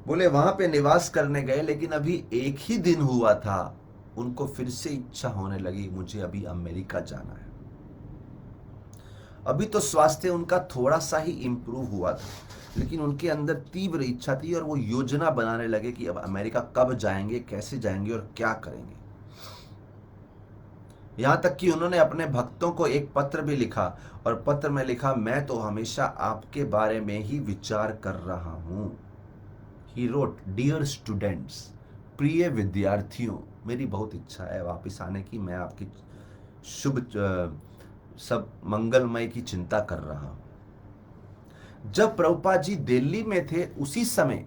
बोले वहाँ पे निवास करने गए। लेकिन अभी 1 ही दिन हुआ था, उनको फिर से इच्छा होने लगी मुझे अभी अमेरिका जाना है। अभी तो स्वास्थ्य उनका थोड़ा सा ही इम्प्रूव हुआ था, लेकिन उनके अंदर तीव्र इच्छा थी, और वो योजना बनाने लगे कि अब अमेरिका कब जाएंगे, कैसे जाएंगे और क्या करेंगे। यहां तक कि उन्होंने अपने भक्तों को एक पत्र भी लिखा, और पत्र में लिखा मैं तो हमेशा आपके बारे में ही विचार कर रहा हूं। ही रोट, डियर स्टूडेंट्स, प्रिय विद्यार्थियों, मेरी बहुत इच्छा है वापस आने की, मैं आपकी शुभ सब मंगलमय की चिंता कर रहा हूं। जब प्रभुपाद जी दिल्ली में थे, उसी समय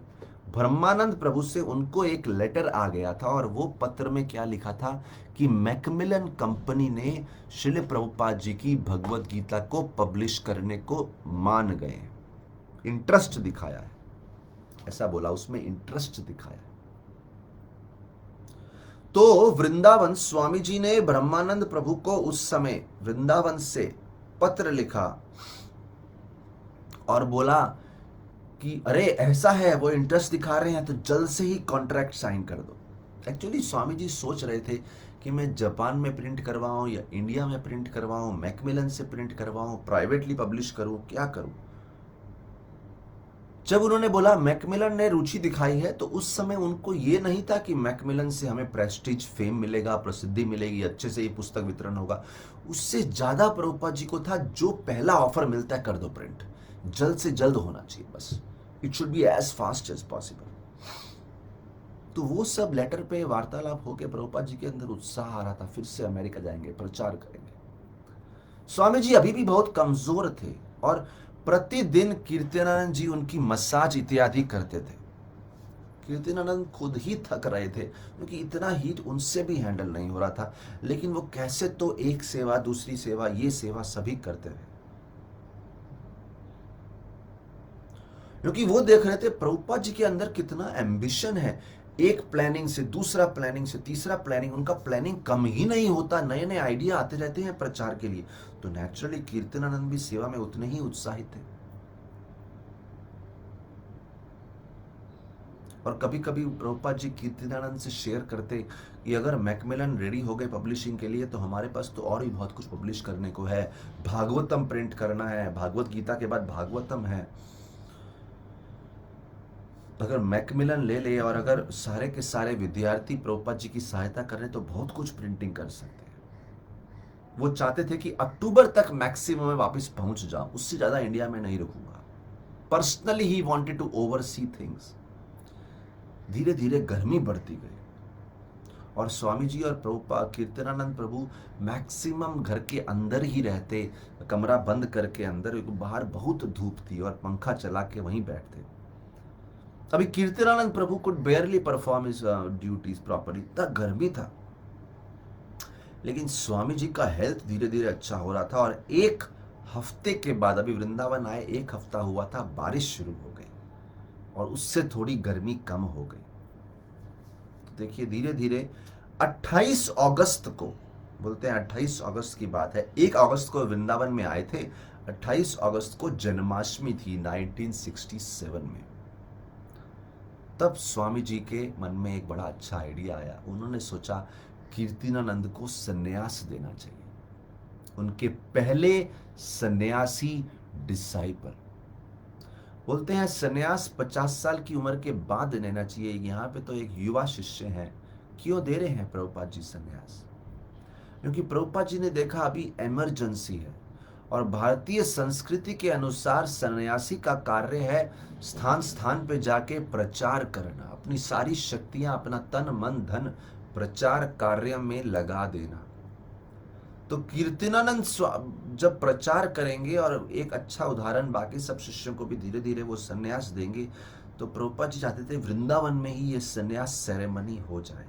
ब्रह्मानंद प्रभु से उनको एक लेटर आ गया था और वो पत्र में क्या लिखा था कि मैकमिलन कंपनी ने श्रील प्रभुपाद जी की भगवत गीता को पब्लिश करने को मान गए, इंटरेस्ट दिखाया है, ऐसा बोला, उसमें इंटरेस्ट दिखाया। तो वृंदावन स्वामी जी ने ब्रह्मानंद प्रभु को उस समय वृंदावन से पत्र लिखा और बोला कि अरे ऐसा है, वो इंटरेस्ट दिखा रहे हैं तो जल्द से ही कॉन्ट्रैक्ट साइन कर दो। एक्चुअली स्वामी जी सोच रहे थे कि मैं जापान में प्रिंट करवाऊं या इंडिया में प्रिंट करवाऊं, मैकमिलन से प्रिंट करवाऊं, प्राइवेटली पब्लिश करूं, क्या करूं। जब उन्होंने बोला मैकमिलन ने रुचि दिखाई है, तो उस समय उनको ये नहीं था कि मैकमिलन से हमें प्रेस्टीज, फेम मिलेगा, प्रसिद्धि मिलेगी, अच्छे से ये पुस्तक वितरण होगा। उससे ज्यादा प्रभुपाद जी को था जो पहला ऑफर मिलता है कर दो प्रिंट, जल्द से जल्द होना चाहिए, बस it should be as fast as possible. तो वो सब लेटर पे वार्तालाप होकर प्रभुपाद जी के अंदर उत्साह आ रहा था, फिर से अमेरिका जाएंगे, प्रचार करेंगे। स्वामी जी अभी भी बहुत कमजोर थे और प्रतिदिन कीर्तनानंद जी उनकी मसाज इत्यादि करते थे। कीर्तनानंद खुद ही थक रहे थे क्योंकि इतना हीट उनसे भी हैंडल नहीं हो रहा था, लेकिन वो कैसे तो एक सेवा दूसरी सेवा ये सेवा सभी करते रहे, क्योंकि वो देख रहे थे प्रभुपाद जी के अंदर कितना एम्बिशन है। एक प्लानिंग से दूसरा प्लानिंग से तीसरा प्लानिंग, उनका प्लानिंग कम ही नहीं होता, नए नए आइडिया आते रहते हैं प्रचार के लिए। तो नेचुरली कीर्तनानंद भी सेवा में उतने ही उत्साहित थे। और कभी कभी प्रभुपाद जी कीर्तनानंद से शेयर करते कि अगर मैकमिलन रेडी हो गए पब्लिशिंग के लिए तो हमारे पास तो और भी बहुत कुछ पब्लिश करने को है, भागवतम प्रिंट करना है, भागवत गीता के बाद भागवतम है, अगर मैकमिलन ले ले और अगर सारे के सारे विद्यार्थी प्रभुपाद जी की सहायता करें तो बहुत कुछ प्रिंटिंग कर सकते हैं। वो चाहते थे कि अक्टूबर तक मैक्सिमम में वापस पहुंच जाऊं, उससे ज्यादा इंडिया में नहीं रुकूंगा। Personally he wanted to oversee things. धीरे धीरे गर्मी बढ़ती गई और स्वामी जी और प्रभुपाद कीर्तनानंद प्रभु मैक्सिमम घर के अंदर ही रहते, कमरा बंद करके अंदर, बाहर बहुत धूप थी और पंखा चला के वहीं बैठते। अभी Kirtanananda Prabhu could barely perform his duties properly, इतना गर्मी था। लेकिन स्वामी जी का हेल्थ धीरे धीरे अच्छा हो रहा था और एक हफ्ते के बाद, अभी वृंदावन आए 1 हफ्ता हुआ था, बारिश शुरू हो गई और उससे थोड़ी गर्मी कम हो गई। तो देखिए धीरे धीरे 28 अगस्त को, बोलते हैं 28 अगस्त की बात है, 1 अगस्त को वृंदावन में आए थे, 28 अगस्त को जन्माष्टमी थी 1967 में। तब स्वामी जी के मन में एक बड़ा अच्छा आइडिया आया। उन्होंने सोचा कीर्तनानंद को सन्यास देना चाहिए, उनके पहले सन्यासी डिसाइपल। बोलते हैं सन्यास 50 साल की उम्र के बाद लेना चाहिए, यहाँ पे तो एक युवा शिष्य हैं, क्यों दे रहे हैं प्रभुपाद जी सन्यास? क्योंकि प्रभुपाद जी ने देखा अभी इमरजेंसी है और भारतीय संस्कृति के अनुसार सन्यासी का कार्य है स्थान स्थान पे जाके प्रचार करना, अपनी सारी शक्तियां, अपना तन मन धन प्रचार कार्य में लगा देना। तो कीर्तनानंद जब प्रचार करेंगे और एक अच्छा उदाहरण बाकी सब शिष्यों को भी धीरे धीरे वो सन्यास देंगे, तो प्रभुपाद जी चाहते थे वृंदावन में ही ये सन्यास सेरेमनी हो जाए।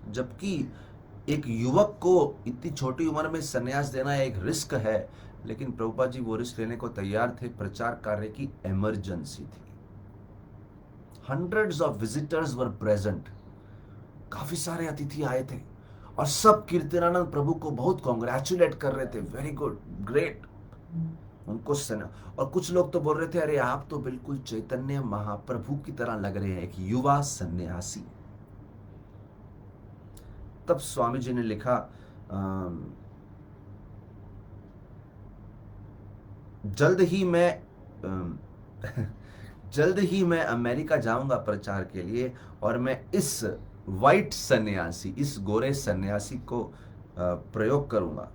जबकि एक युवक को इतनी छोटी उम्र में सन्यास देना एक रिस्क है, लेकिन प्रभुपाद जी वो रिस्क लेने को तैयार थे। प्रचार कार्य की इमरजेंसी थी। Hundreds of visitors were present, काफी सारे अतिथि आए थे और सब कीर्तनानंद प्रभु को बहुत कॉन्ग्रेचुलेट कर रहे थे, वेरी गुड, ग्रेट उनको और कुछ लोग तो बोल रहे थे अरे आप तो बिल्कुल चैतन्य महाप्रभु की तरह लग रहे हैं, एक युवा सन्यासी। तब स्वामी जी ने लिखा जल्द ही मैं अमेरिका जाऊंगा प्रचार के लिए और मैं इस वाइट सन्यासी, इस गोरे सन्यासी को प्रयोग करूंगा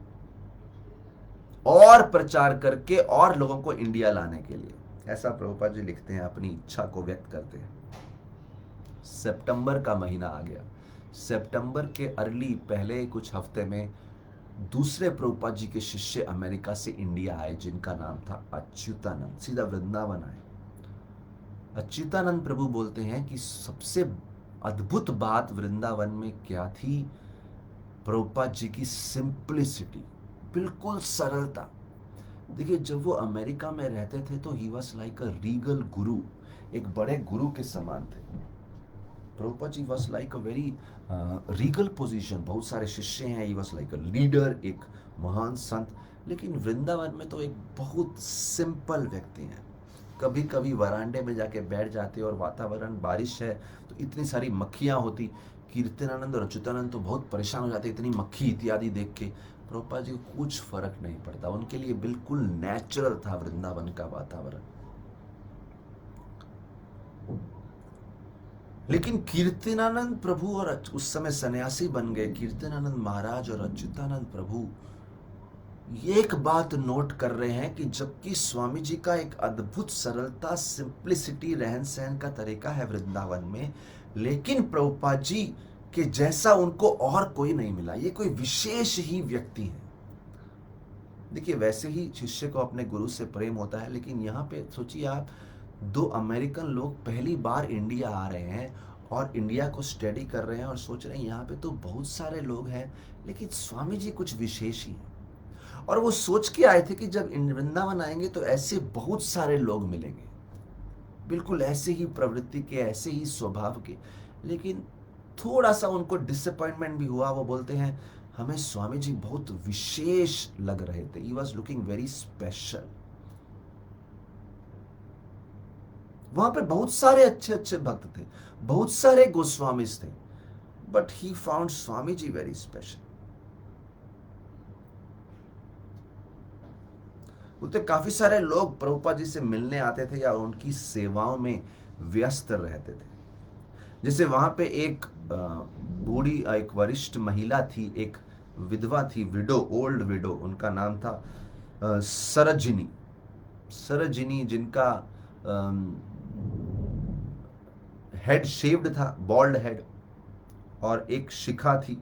और प्रचार करके और लोगों को इंडिया लाने के लिए। ऐसा प्रभुपाद जी लिखते हैं, अपनी इच्छा को व्यक्त करते हैं। सितंबर का महीना आ गया। सितंबर के अर्ली पहले कुछ हफ्ते में दूसरे प्रभुपाद जी के शिष्य अमेरिका से इंडिया आए, जिनका नाम था अच्युतानंद, सीधा वृंदावन आए। अच्युतानंद प्रभु बोलते हैं कि सबसे अद्भुत बात वृंदावन में क्या थी, प्रभुपाद जी की सिंप्लिसिटी, बिल्कुल सरलता। देखिए, जब वो अमेरिका में रहते थे तो he was like a regal guru, एक बड़े गुरु के समान थे। Prabhupada ji was like a very regal position, बहुत सारे शिष्य हैं, he was like a leader, एक महान संत। लेकिन वृंदावन में तो एक बहुत सिंपल व्यक्ति हैं। कभी कभी वरांडे में जाके बैठ जाते और वातावरण बारिश है तो इतनी सारी मक्खियां होती, कीर्तनानंद और अच्युतानंद तो बहुत परेशान हो जाते इतनी मक्खी इत्यादि देख के। प्रभुपाद जी को कुछ फर्क नहीं पड़ता, उनके लिए बिल्कुल नेचुरल था वृंदावन का वातावरण। लेकिन कीर्तनानंद प्रभु, और उस समय सन्यासी बन गए कीर्तनानंद महाराज और अच्युतानंद प्रभु, ये एक बात नोट कर रहे हैं कि जबकि स्वामी जी का एक अद्भुत सरलता, सिंप्लिसिटी, रहन सहन का तरीका है वृंदावन में, लेकिन प्रभुपाद जी के जैसा उनको और कोई नहीं मिला। ये कोई विशेष ही व्यक्ति है। देखिए, वैसे ही शिष्य को अपने गुरु से प्रेम होता है, लेकिन यहाँ पे सोचिए आप, दो अमेरिकन लोग पहली बार इंडिया आ रहे हैं और इंडिया को स्टडी कर रहे हैं और सोच रहे हैं यहाँ पे तो बहुत सारे लोग हैं, लेकिन स्वामी जी कुछ विशेष ही हैं। और वो सोच के आए थे कि जब वृंदावन आएंगे तो ऐसे बहुत सारे लोग मिलेंगे, बिल्कुल ऐसे ही प्रवृत्ति के, ऐसे ही स्वभाव के। लेकिन थोड़ा सा उनको डिसअपॉइंटमेंट भी हुआ। वो बोलते हैं हमें स्वामी जी बहुत विशेष लग रहे थे, he was looking very special. वहां पे बहुत सारे अच्छे अच्छे भक्त थे, बहुत सारे गोस्वामीज थे, but he found Swami ji very special. बोलते काफी सारे लोग प्रभुपाद जी से मिलने आते थे या उनकी सेवाओं में व्यस्त रहते थे। जैसे वहां पे एक बूढ़ी, एक वरिष्ठ महिला थी, एक विधवा थी, विडो, ओल्ड विडो, उनका नाम था सरजिनी। सरजिनी, जिनका हेड शेव्ड था, बॉल्ड हेड, और एक शिखा थी,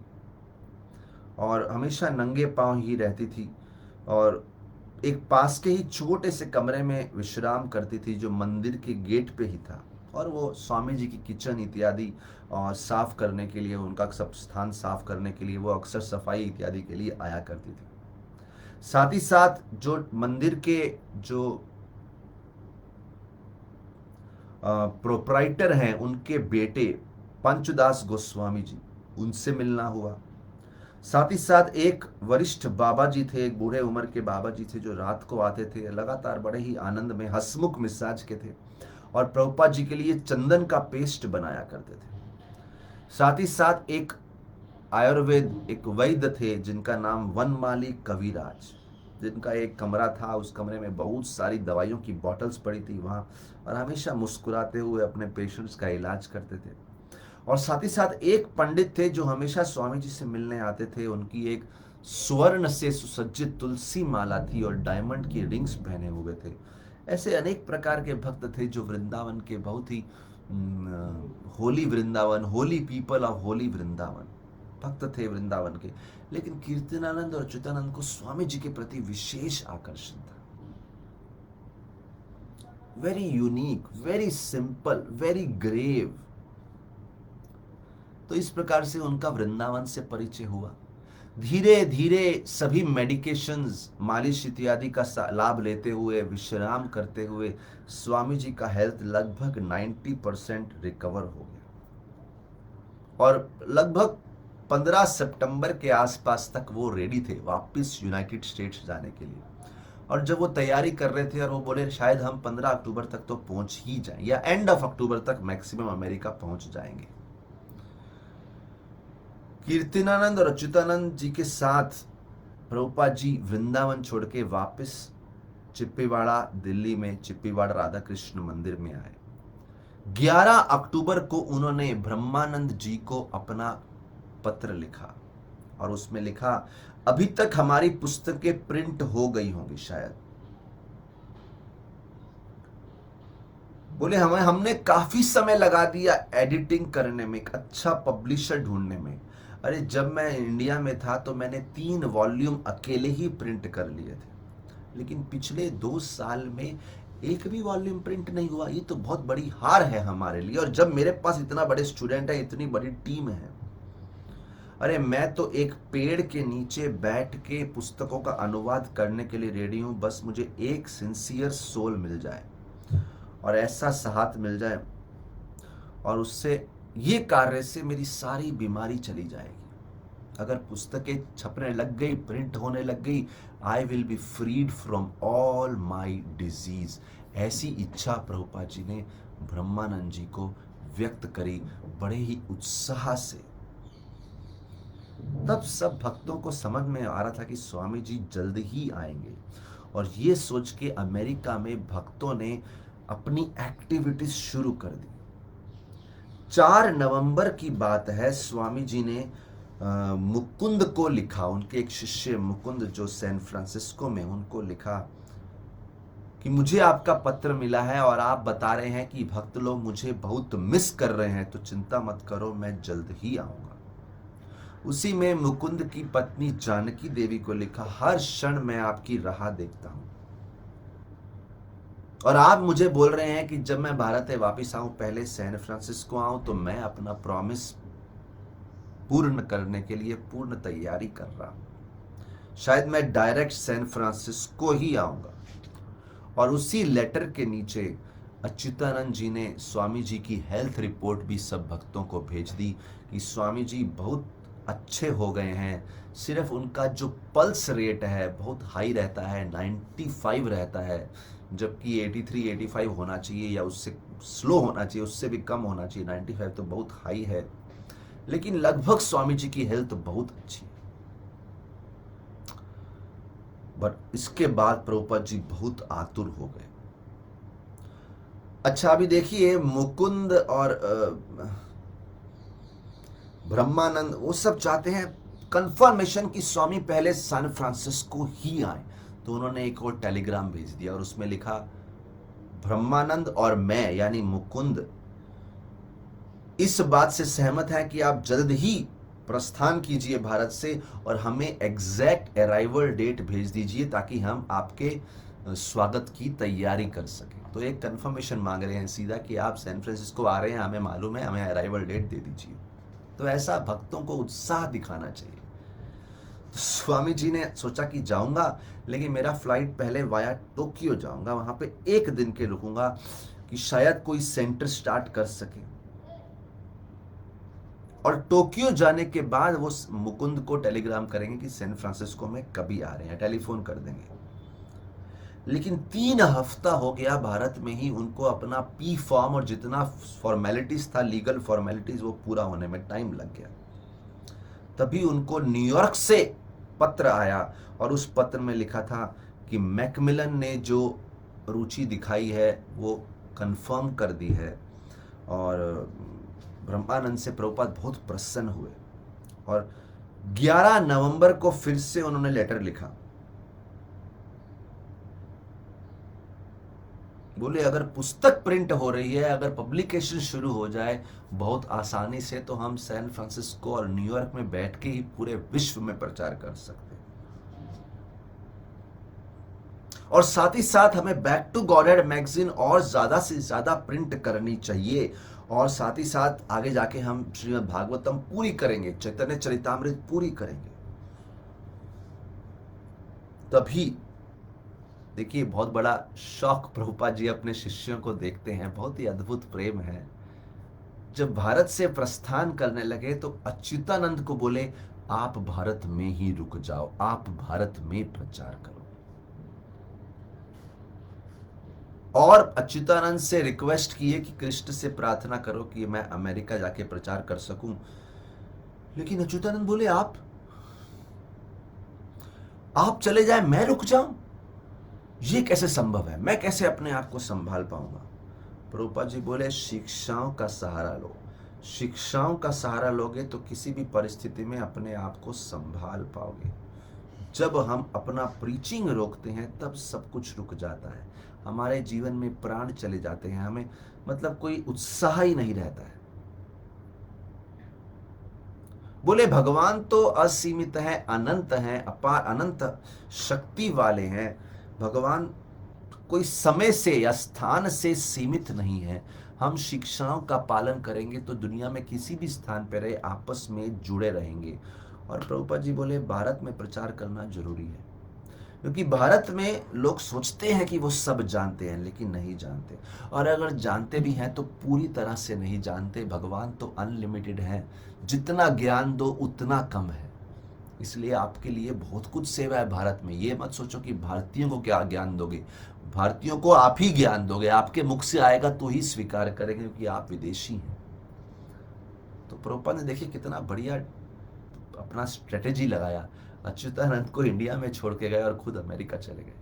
और हमेशा नंगे पांव ही रहती थी, और एक पास के ही छोटे से कमरे में विश्राम करती थी जो मंदिर के गेट पे ही था। और वो स्वामी जी की किचन इत्यादि और साफ करने के लिए, उनका सब स्थान साफ करने के लिए वो अक्सर सफाई इत्यादि के लिए आया करती थी। साथ ही साथ जो मंदिर के जो प्रोप्राइटर हैं, उनके बेटे पंचदास गोस्वामी जी, उनसे मिलना हुआ। साथ ही साथ एक वरिष्ठ बाबा जी थे, एक बूढ़े उम्र के बाबा जी थे जो रात को आते थे, लगातार बड़े ही आनंद में, हंसमुख मिजाज के थे, और प्रभुपाद जी के लिए चंदन का पेस्ट बनाया करते थे। साथ ही साथ एक आयुर्वेद, एक वैद्य थे जिनका नाम वनमाली कविराज, जिनका एक कमरा था, उस कमरे में बहुत सारी दवाइयों की बॉटल्स पड़ी थी वहाँ, और हमेशा मुस्कुराते हुए अपने पेशेंट्स का इलाज करते थे। और साथ ही साथ एक पंडित थे जो हमेशा स्वामी जी से मिलने आते थे। उनकी एक स्वर्ण से सुसज्जित तुलसी माला थी और डायमंड की रिंग्स पहने हुए थे। ऐसे अनेक प्रकार के भक्त थे जो वृंदावन के बहुत ही होली वृंदावन, होली पीपल ऑफ होली वृंदावन भक्त थे वृंदावन के। लेकिन कीर्तनानंद और अच्युतानंद को स्वामी जी के प्रति विशेष आकर्षण था। Very unique, very simple, very grave. तो इस प्रकार से उनका वृंदावन से परिचय हुआ। धीरे धीरे सभी मेडिकेशंस, मालिश इत्यादि का लाभ लेते हुए, विश्राम करते हुए स्वामी जी का हेल्थ लगभग 90% रिकवर हो गया, और लगभग 15 सितंबर के आसपास तक वो रेडी थे वापस यूनाइटेड स्टेट्स जाने के लिए। और जब वो तैयारी कर रहे थे और वो बोले शायद हम 15 अक्टूबर तक तो पहुंच ही जाएं, या एंड ऑफ अक्टूबर तक मैक्सिमम अमेरिका पहुंच जाएंगे। कीर्तनानंद और अच्युतानंद जी के साथ प्रभुपाद जी वृंदावन छोड़ के वापस चिप्पीवाड़ा, दिल्ली में चिप्पीवाड़ा राधा कृष्ण मंदिर में आए। 11 अक्टूबर को उन्होंने ब्रह्मानंद जी को अपना पत्र लिखा, और उसमें लिखा अभी तक हमारी पुस्तकें प्रिंट हो गई होंगी शायद। बोले हमने काफी समय लगा दिया एडिटिंग करने में, एक अच्छा पब्लिशर ढूंढने में। अरे जब मैं इंडिया में था तो मैंने 3 वॉल्यूम अकेले ही प्रिंट कर लिए थे, लेकिन पिछले 2 साल में एक भी वॉल्यूम प्रिंट नहीं हुआ। ये तो बहुत बड़ी हार है हमारे लिए। और जब मेरे पास इतना बड़े स्टूडेंट है, इतनी बड़ी टीम है, अरे मैं तो एक पेड़ के नीचे बैठ के पुस्तकों का अनुवाद करने के लिए रेडी हूं। बस मुझे एक सिंसियर सोल मिल जाए और ऐसा साहत मिल जाए, और उससे, ये कार्य से मेरी सारी बीमारी चली जाएगी। अगर पुस्तकें छपने लग गई, प्रिंट होने लग गई, I will be freed from all my disease. ऐसी इच्छा प्रभुपाद जी ने ब्रह्मानंद जी को व्यक्त करी बड़े ही उत्साह से। तब सब भक्तों को समझ में आ रहा था कि स्वामी जी जल्द ही आएंगे, और ये सोच के अमेरिका में भक्तों ने अपनी एक्टिविटीज शुरू कर दी। 4 नवंबर की बात है, स्वामी जी ने मुकुंद को लिखा, उनके एक शिष्य मुकुंद जो सैन फ्रांसिस्को में, उनको लिखा कि मुझे आपका पत्र मिला है और आप बता रहे हैं कि भक्त लोग मुझे बहुत मिस कर रहे हैं, तो चिंता मत करो, मैं जल्द ही आऊंगा। उसी में मुकुंद की पत्नी जानकी देवी को लिखा, हर क्षण मैं आपकी राह देखता हूं, और आप मुझे बोल रहे हैं कि जब मैं भारत वापिस आऊं, पहले सैन फ्रांसिस्को आऊं, तो मैं अपना प्रॉमिस पूर्ण करने के लिए पूर्ण तैयारी कर रहा हूं। शायद मैं डायरेक्ट सैन फ्रांसिस्को ही आऊंगा। और उसी लेटर के नीचे अच्युतानंद जी ने स्वामी जी की हेल्थ रिपोर्ट भी सब भक्तों को भेज दी कि स्वामी जी बहुत अच्छे हो गए हैं। सिर्फ उनका जो पल्स रेट है बहुत हाई रहता है, 95 रहता है, जबकि 83 85 होना चाहिए, या उससे स्लो होना चाहिए, उससे भी कम होना चाहिए। 95 तो बहुत हाई है, लेकिन लगभग स्वामी जी की हेल्थ बहुत अच्छी है। बट इसके बाद प्रभुपाद जी बहुत आतुर हो गए। अच्छा, अभी देखिए, मुकुंद और ब्रह्मानंद वो सब चाहते हैं कंफर्मेशन कि स्वामी पहले सैन फ्रांसिस्को ही आए। तो उन्होंने एक और टेलीग्राम भेज दिया और उसमें लिखा, ब्रह्मानंद और मैं यानी मुकुंद इस बात से सहमत है कि आप जल्द ही प्रस्थान कीजिए भारत से, और हमें एग्जैक्ट अराइवल डेट भेज दीजिए ताकि हम आपके स्वागत की तैयारी कर सकें। तो एक कंफर्मेशन मांग रहे हैं सीधा कि आप सैन फ्रांसिस्को आ रहे हैं, हमें मालूम है, हमें अराइवल डेट दे दीजिए। तो ऐसा भक्तों को उत्साह दिखाना चाहिए। तो स्वामी जी ने सोचा कि जाऊंगा, लेकिन मेरा फ्लाइट पहले वाया टोक्यो जाऊंगा, वहां पे एक दिन के रुकूंगा कि शायद कोई सेंटर स्टार्ट कर सके। और टोक्यो जाने के बाद वो मुकुंद को टेलीग्राम करेंगे कि सैन फ्रांसिस्को में कभी आ रहे हैं, टेलीफोन कर देंगे। लेकिन 3 हफ्ता हो गया, भारत में ही उनको अपना पी फॉर्म और जितना फॉर्मेलिटीज था, लीगल फॉर्मेलिटीज, वो पूरा होने में टाइम लग गया। तभी उनको न्यूयॉर्क से पत्र आया, और उस पत्र में लिखा था कि मैकमिलन ने जो रुचि दिखाई है वो कंफर्म कर दी है। और ब्रह्मानंद से प्रभुपाद बहुत प्रसन्न हुए, और 11 नवंबर को फिर से उन्होंने लेटर लिखा। बोले अगर पुस्तक प्रिंट हो रही है, अगर पब्लिकेशन शुरू हो जाए बहुत आसानी से, तो हम सैन फ्रांसिस्को और न्यूयॉर्क में बैठ के ही पूरे विश्व में प्रचार कर सकते हैं। और साथ ही साथ हमें बैक टू गॉडहेड मैगजीन और ज्यादा से ज्यादा प्रिंट करनी चाहिए, और साथ ही साथ आगे जाके हम श्रीमद् भागवतम पूरी करेंगे, चैतन्य चरितामृत पूरी करेंगे। तभी देखिए, बहुत बड़ा शौक प्रभुपाद जी अपने शिष्यों को देखते हैं, बहुत ही अद्भुत प्रेम है। जब भारत से प्रस्थान करने लगे तो अच्युतानंद को बोले, आप भारत में ही रुक जाओ, आप भारत में प्रचार करो। और अच्युतानंद से रिक्वेस्ट किए कि कृष्ण से प्रार्थना करो कि मैं अमेरिका जाके प्रचार कर सकूं। लेकिन अच्युतानंद बोले, आप चले जाए, मैं रुक जाऊं, ये कैसे संभव है, मैं कैसे अपने आप को संभाल पाऊंगा। प्रभुपाद जी बोले, शिक्षाओं का सहारा लो। शिक्षाओं का सहारा लोगे तो किसी भी परिस्थिति में अपने आप को संभाल पाओगे। जब हम अपना प्रीचिंग रोकते हैं तब सब कुछ रुक जाता है, हमारे जीवन में प्राण चले जाते हैं, हमें मतलब कोई उत्साह ही नहीं रहता है। बोले भगवान तो असीमित है, अनंत है, अपार अनंत शक्ति वाले हैं। भगवान कोई समय से या स्थान से सीमित नहीं है। हम शिक्षाओं का पालन करेंगे तो दुनिया में किसी भी स्थान पर रहे आपस में जुड़े रहेंगे। और प्रभुपाद जी बोले भारत में प्रचार करना जरूरी है, क्योंकि भारत में लोग सोचते हैं कि वो सब जानते हैं, लेकिन नहीं जानते। और अगर जानते भी हैं तो पूरी तरह से नहीं जानते। भगवान तो अनलिमिटेड है, जितना ज्ञान दो उतना कम है। इसलिए आपके लिए बहुत कुछ सेवा है भारत में। ये मत सोचो कि भारतीयों को क्या ज्ञान दोगे, भारतीयों को आप ही ज्ञान दोगे। आपके मुख से आएगा तो ही स्वीकार करेंगे, क्योंकि आप विदेशी हैं। तो प्रभुपाद ने देखिए कितना बढ़िया अपना स्ट्रेटेजी लगाया। अच्युतानंद को इंडिया में छोड़ के गए और खुद अमेरिका चले गए।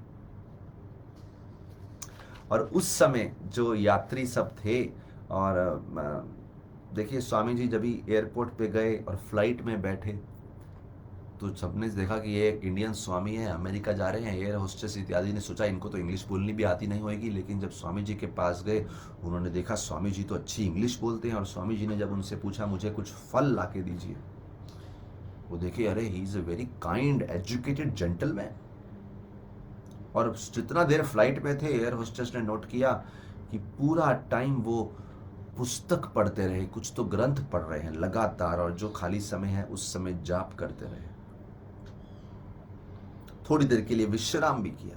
और उस समय जो यात्री सब थे, और देखिए स्वामी जी जब भी एयरपोर्ट पे गए और फ्लाइट में बैठे तो सबने देखा कि ये एक इंडियन स्वामी है, अमेरिका जा रहे हैं। एयर होस्टेस इत्यादि ने सोचा इनको तो इंग्लिश बोलनी भी आती नहीं होगी, लेकिन जब स्वामी जी के पास गए उन्होंने देखा स्वामी जी तो अच्छी इंग्लिश बोलते हैं। और स्वामी जी ने जब उनसे पूछा मुझे कुछ फल ला के दीजिए, वो देखे अरे he is a very kind educated gentleman. और जितना देर फ्लाइट में थे एयर होस्टेस ने नोट किया कि पूरा टाइम वो पुस्तक पढ़ते रहे, कुछ तो ग्रंथ पढ़ रहे हैं लगातार, और जो खाली समय है उस समय जाप करते रहे। थोड़ी देर के लिए विश्राम भी किया।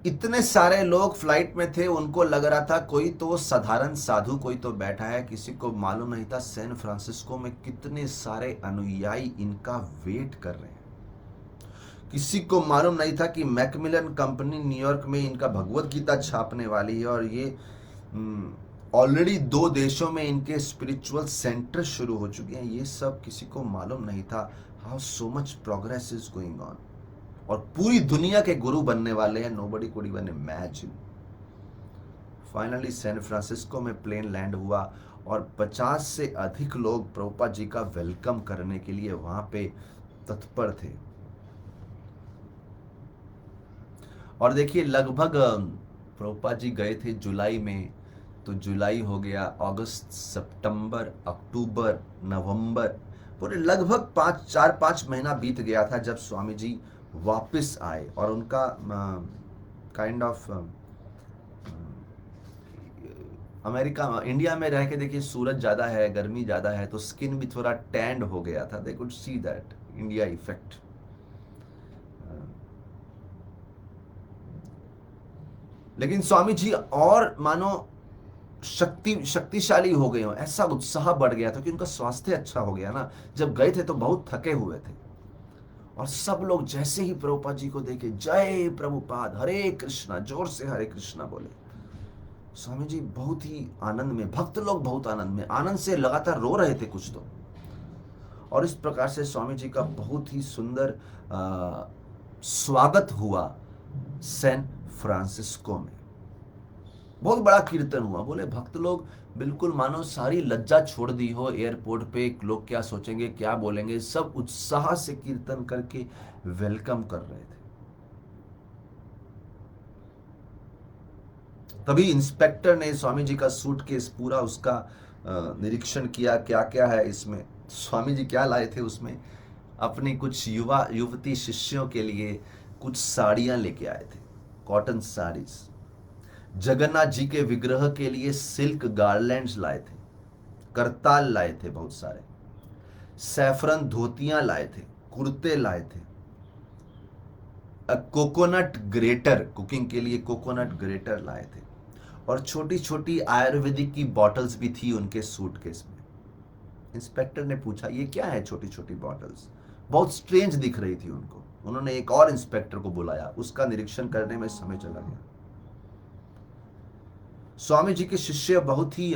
इतने सारे लोग फ्लाइट में थे, उनको लग रहा था कोई तो साधारण साधु कोई तो बैठा है। किसी को मालूम नहीं था सैन फ्रांसिस्को में कितने सारे अनुयायी इनका वेट कर रहे हैं। किसी को मालूम नहीं था कि मैकमिलन कंपनी न्यूयॉर्क में इनका भगवत गीता छापने वाली है, और ये ऑलरेडी 2 देशों में इनके स्पिरिचुअल सेंटर शुरू हो चुके हैं। ये सब किसी को मालूम नहीं था। How so much progress is going on, और पूरी दुनिया के गुरु बनने वाले हैं। Nobody could even imagine. Finally San Francisco में प्लेन लैंड हुआ और 50 से अधिक लोग प्रभुपाद जी का वेलकम करने के लिए वहां पे तत्पर थे। और देखिए लगभग प्रभुपाद जी गए थे जुलाई में, तो जुलाई हो गया, अगस्त, सितंबर, अक्टूबर, नवंबर, पूरे लगभग 4-5 महीना बीत गया था जब स्वामी जी वापस आए। और उनका काइंड ऑफ अमेरिका इंडिया में रह के देखिए सूरज ज़्यादा है, गर्मी ज़्यादा है, तो स्किन भी थोड़ा टैंड हो गया था। They could see that India effect. लेकिन स्वामी जी और मानो शक्तिशाली हो गए हो, ऐसा उत्साह बढ़ गया था कि उनका स्वास्थ्य अच्छा हो गया ना। जब गए थे तो बहुत थके हुए थे, और सब लोग जैसे ही प्रभुपाद जी को देखे जय प्रभुपाद, हरे कृष्णा, जोर से हरे कृष्णा बोले। स्वामी जी बहुत ही आनंद में, भक्त लोग बहुत आनंद में, आनंद से लगातार रो रहे थे कुछ तो। और इस प्रकार से स्वामी जी का बहुत ही सुंदर स्वागत हुआ सैन फ्रांसिस्को में। बहुत बड़ा कीर्तन हुआ। बोले भक्त लोग बिल्कुल मानो सारी लज्जा छोड़ दी हो एयरपोर्ट पे, लोग क्या सोचेंगे क्या बोलेंगे, सब उत्साह से कीर्तन करके वेलकम कर रहे थे। तभी इंस्पेक्टर ने स्वामी जी का सूटकेस पूरा उसका निरीक्षण किया, क्या क्या है इसमें। स्वामी जी क्या लाए थे उसमें, अपनी कुछ युवा युवती शिष्यों के लिए कुछ साड़ियां लेके आए थे, कॉटन साड़ीज। जगन्नाथ जी के विग्रह के लिए सिल्क गार्लैंड्स लाए थे, करताल लाए थे बहुत सारे, सैफरन धोतियां लाए थे, कुर्ते लाए थे, कोकोनट ग्रेटर, कुकिंग के लिए कोकोनट ग्रेटर लाए थे, और छोटी छोटी आयुर्वेदिक की बॉटल्स भी थी उनके सूटकेस में। इंस्पेक्टर ने पूछा ये क्या है छोटी छोटी बॉटल्स, बहुत स्ट्रेंज दिख रही थी उनको। उन्होंने एक और इंस्पेक्टर को बुलाया, उसका निरीक्षण करने में समय चला गया। स्वामी जी के शिष्य बहुत ही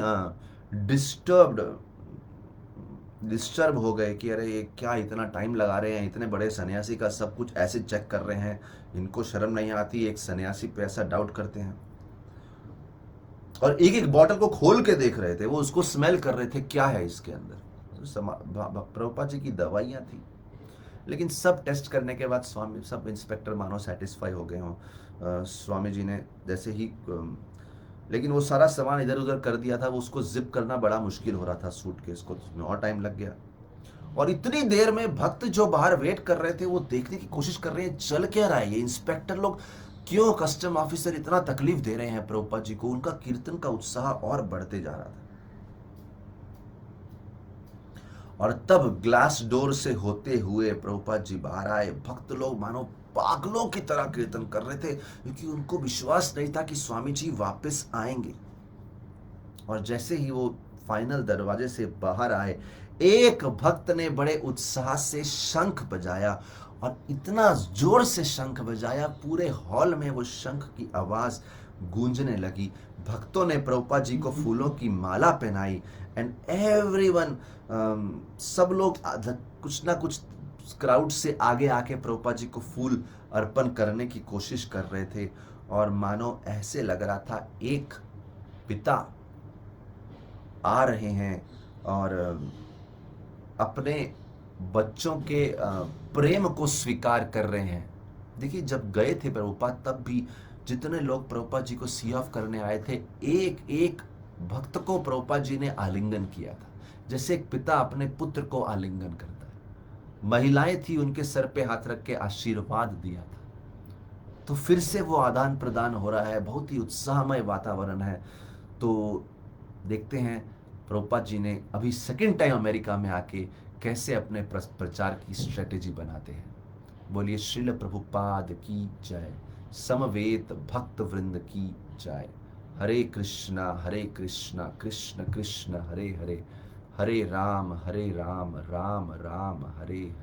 डिस्टर्ब हो गए कि अरे ये क्या इतना टाइम लगा रहे हैं, इतने बड़े सन्यासी का सब कुछ ऐसे चेक कर रहे हैं, इनको शर्म नहीं आती, एक सन्यासी पे ऐसा डाउट करते हैं। और एक एक बॉटल को खोल के देख रहे थे, वो उसको स्मेल कर रहे थे क्या है इसके अंदर। प्रभुपाद जी की दवाइयाँ थी। लेकिन सब टेस्ट करने के बाद स्वामी सब इंस्पेक्टर मानो सेटिस्फाई हो गए हों। स्वामी जी ने जैसे ही लेकिन वो सारा सामान इधर उधर कर दिया था, वो उसको जिप करना बड़ा मुश्किल हो रहा था सूटकेस को, उसमें और टाइम लग गया। और इतनी देर में भक्त जो बाहर वेट कर रहे थे वो देखने की कोशिश कर रहे हैं चल क्या रहा है, ये इंस्पेक्टर लोग क्यों कस्टम ऑफिसर इतना तकलीफ दे रहे हैं प्रभुपाद जी को। उनका कीर्तन का उत्साह और बढ़ते जा रहा था। और तब ग्लास डोर से होते हुए प्रभुपाद जी बाहर आए। भक्त लोग मानो पागलों की तरह कीर्तन कर रहे थे, क्योंकि उनको विश्वास नहीं था कि स्वामी जी वापस आएंगे। और जैसे ही वो फाइनल दरवाजे से बाहर आए, एक भक्त ने बड़े उत्साह से शंख बजाया, और इतना जोर से शंख बजाया पूरे हॉल में वो शंख की आवाज गूंजने लगी। भक्तों ने प्रभुपाद जी को फूलों की माला पहनाई, एंड एवरीवन, सब लोग कुछ ना कुछ क्राउड से आगे आके प्रभुपाद जी को फूल अर्पण करने की कोशिश कर रहे थे। और मानो ऐसे लग रहा था एक पिता आ रहे हैं और अपने बच्चों के प्रेम को स्वीकार कर रहे हैं। देखिए, जब गए थे प्रभुपाद तब भी जितने लोग प्रभुपाद जी को सी ऑफ करने आए थे, एक एक भक्त को प्रभुपाद जी ने आलिंगन किया था, जैसे एक पिता अपने पुत्र को आलिंगन करता है। महिलाएं थी, उनके सर पे हाथ रख के आशीर्वाद दिया था। तो फिर से वो आदान प्रदान हो रहा है, बहुत ही उत्साहमय वातावरण है। तो देखते हैं प्रभुपाद जी ने अभी सेकंड टाइम अमेरिका में आके कैसे अपने प्रचार की स्ट्रेटेजी बनाते हैं। बोलिए श्रील प्रभुपाद की जय, समवेत भक्त वृंद की जय। हरे कृष्णा कृष्ण कृष्ण हरे हरे, हरे राम राम राम हरे हरे।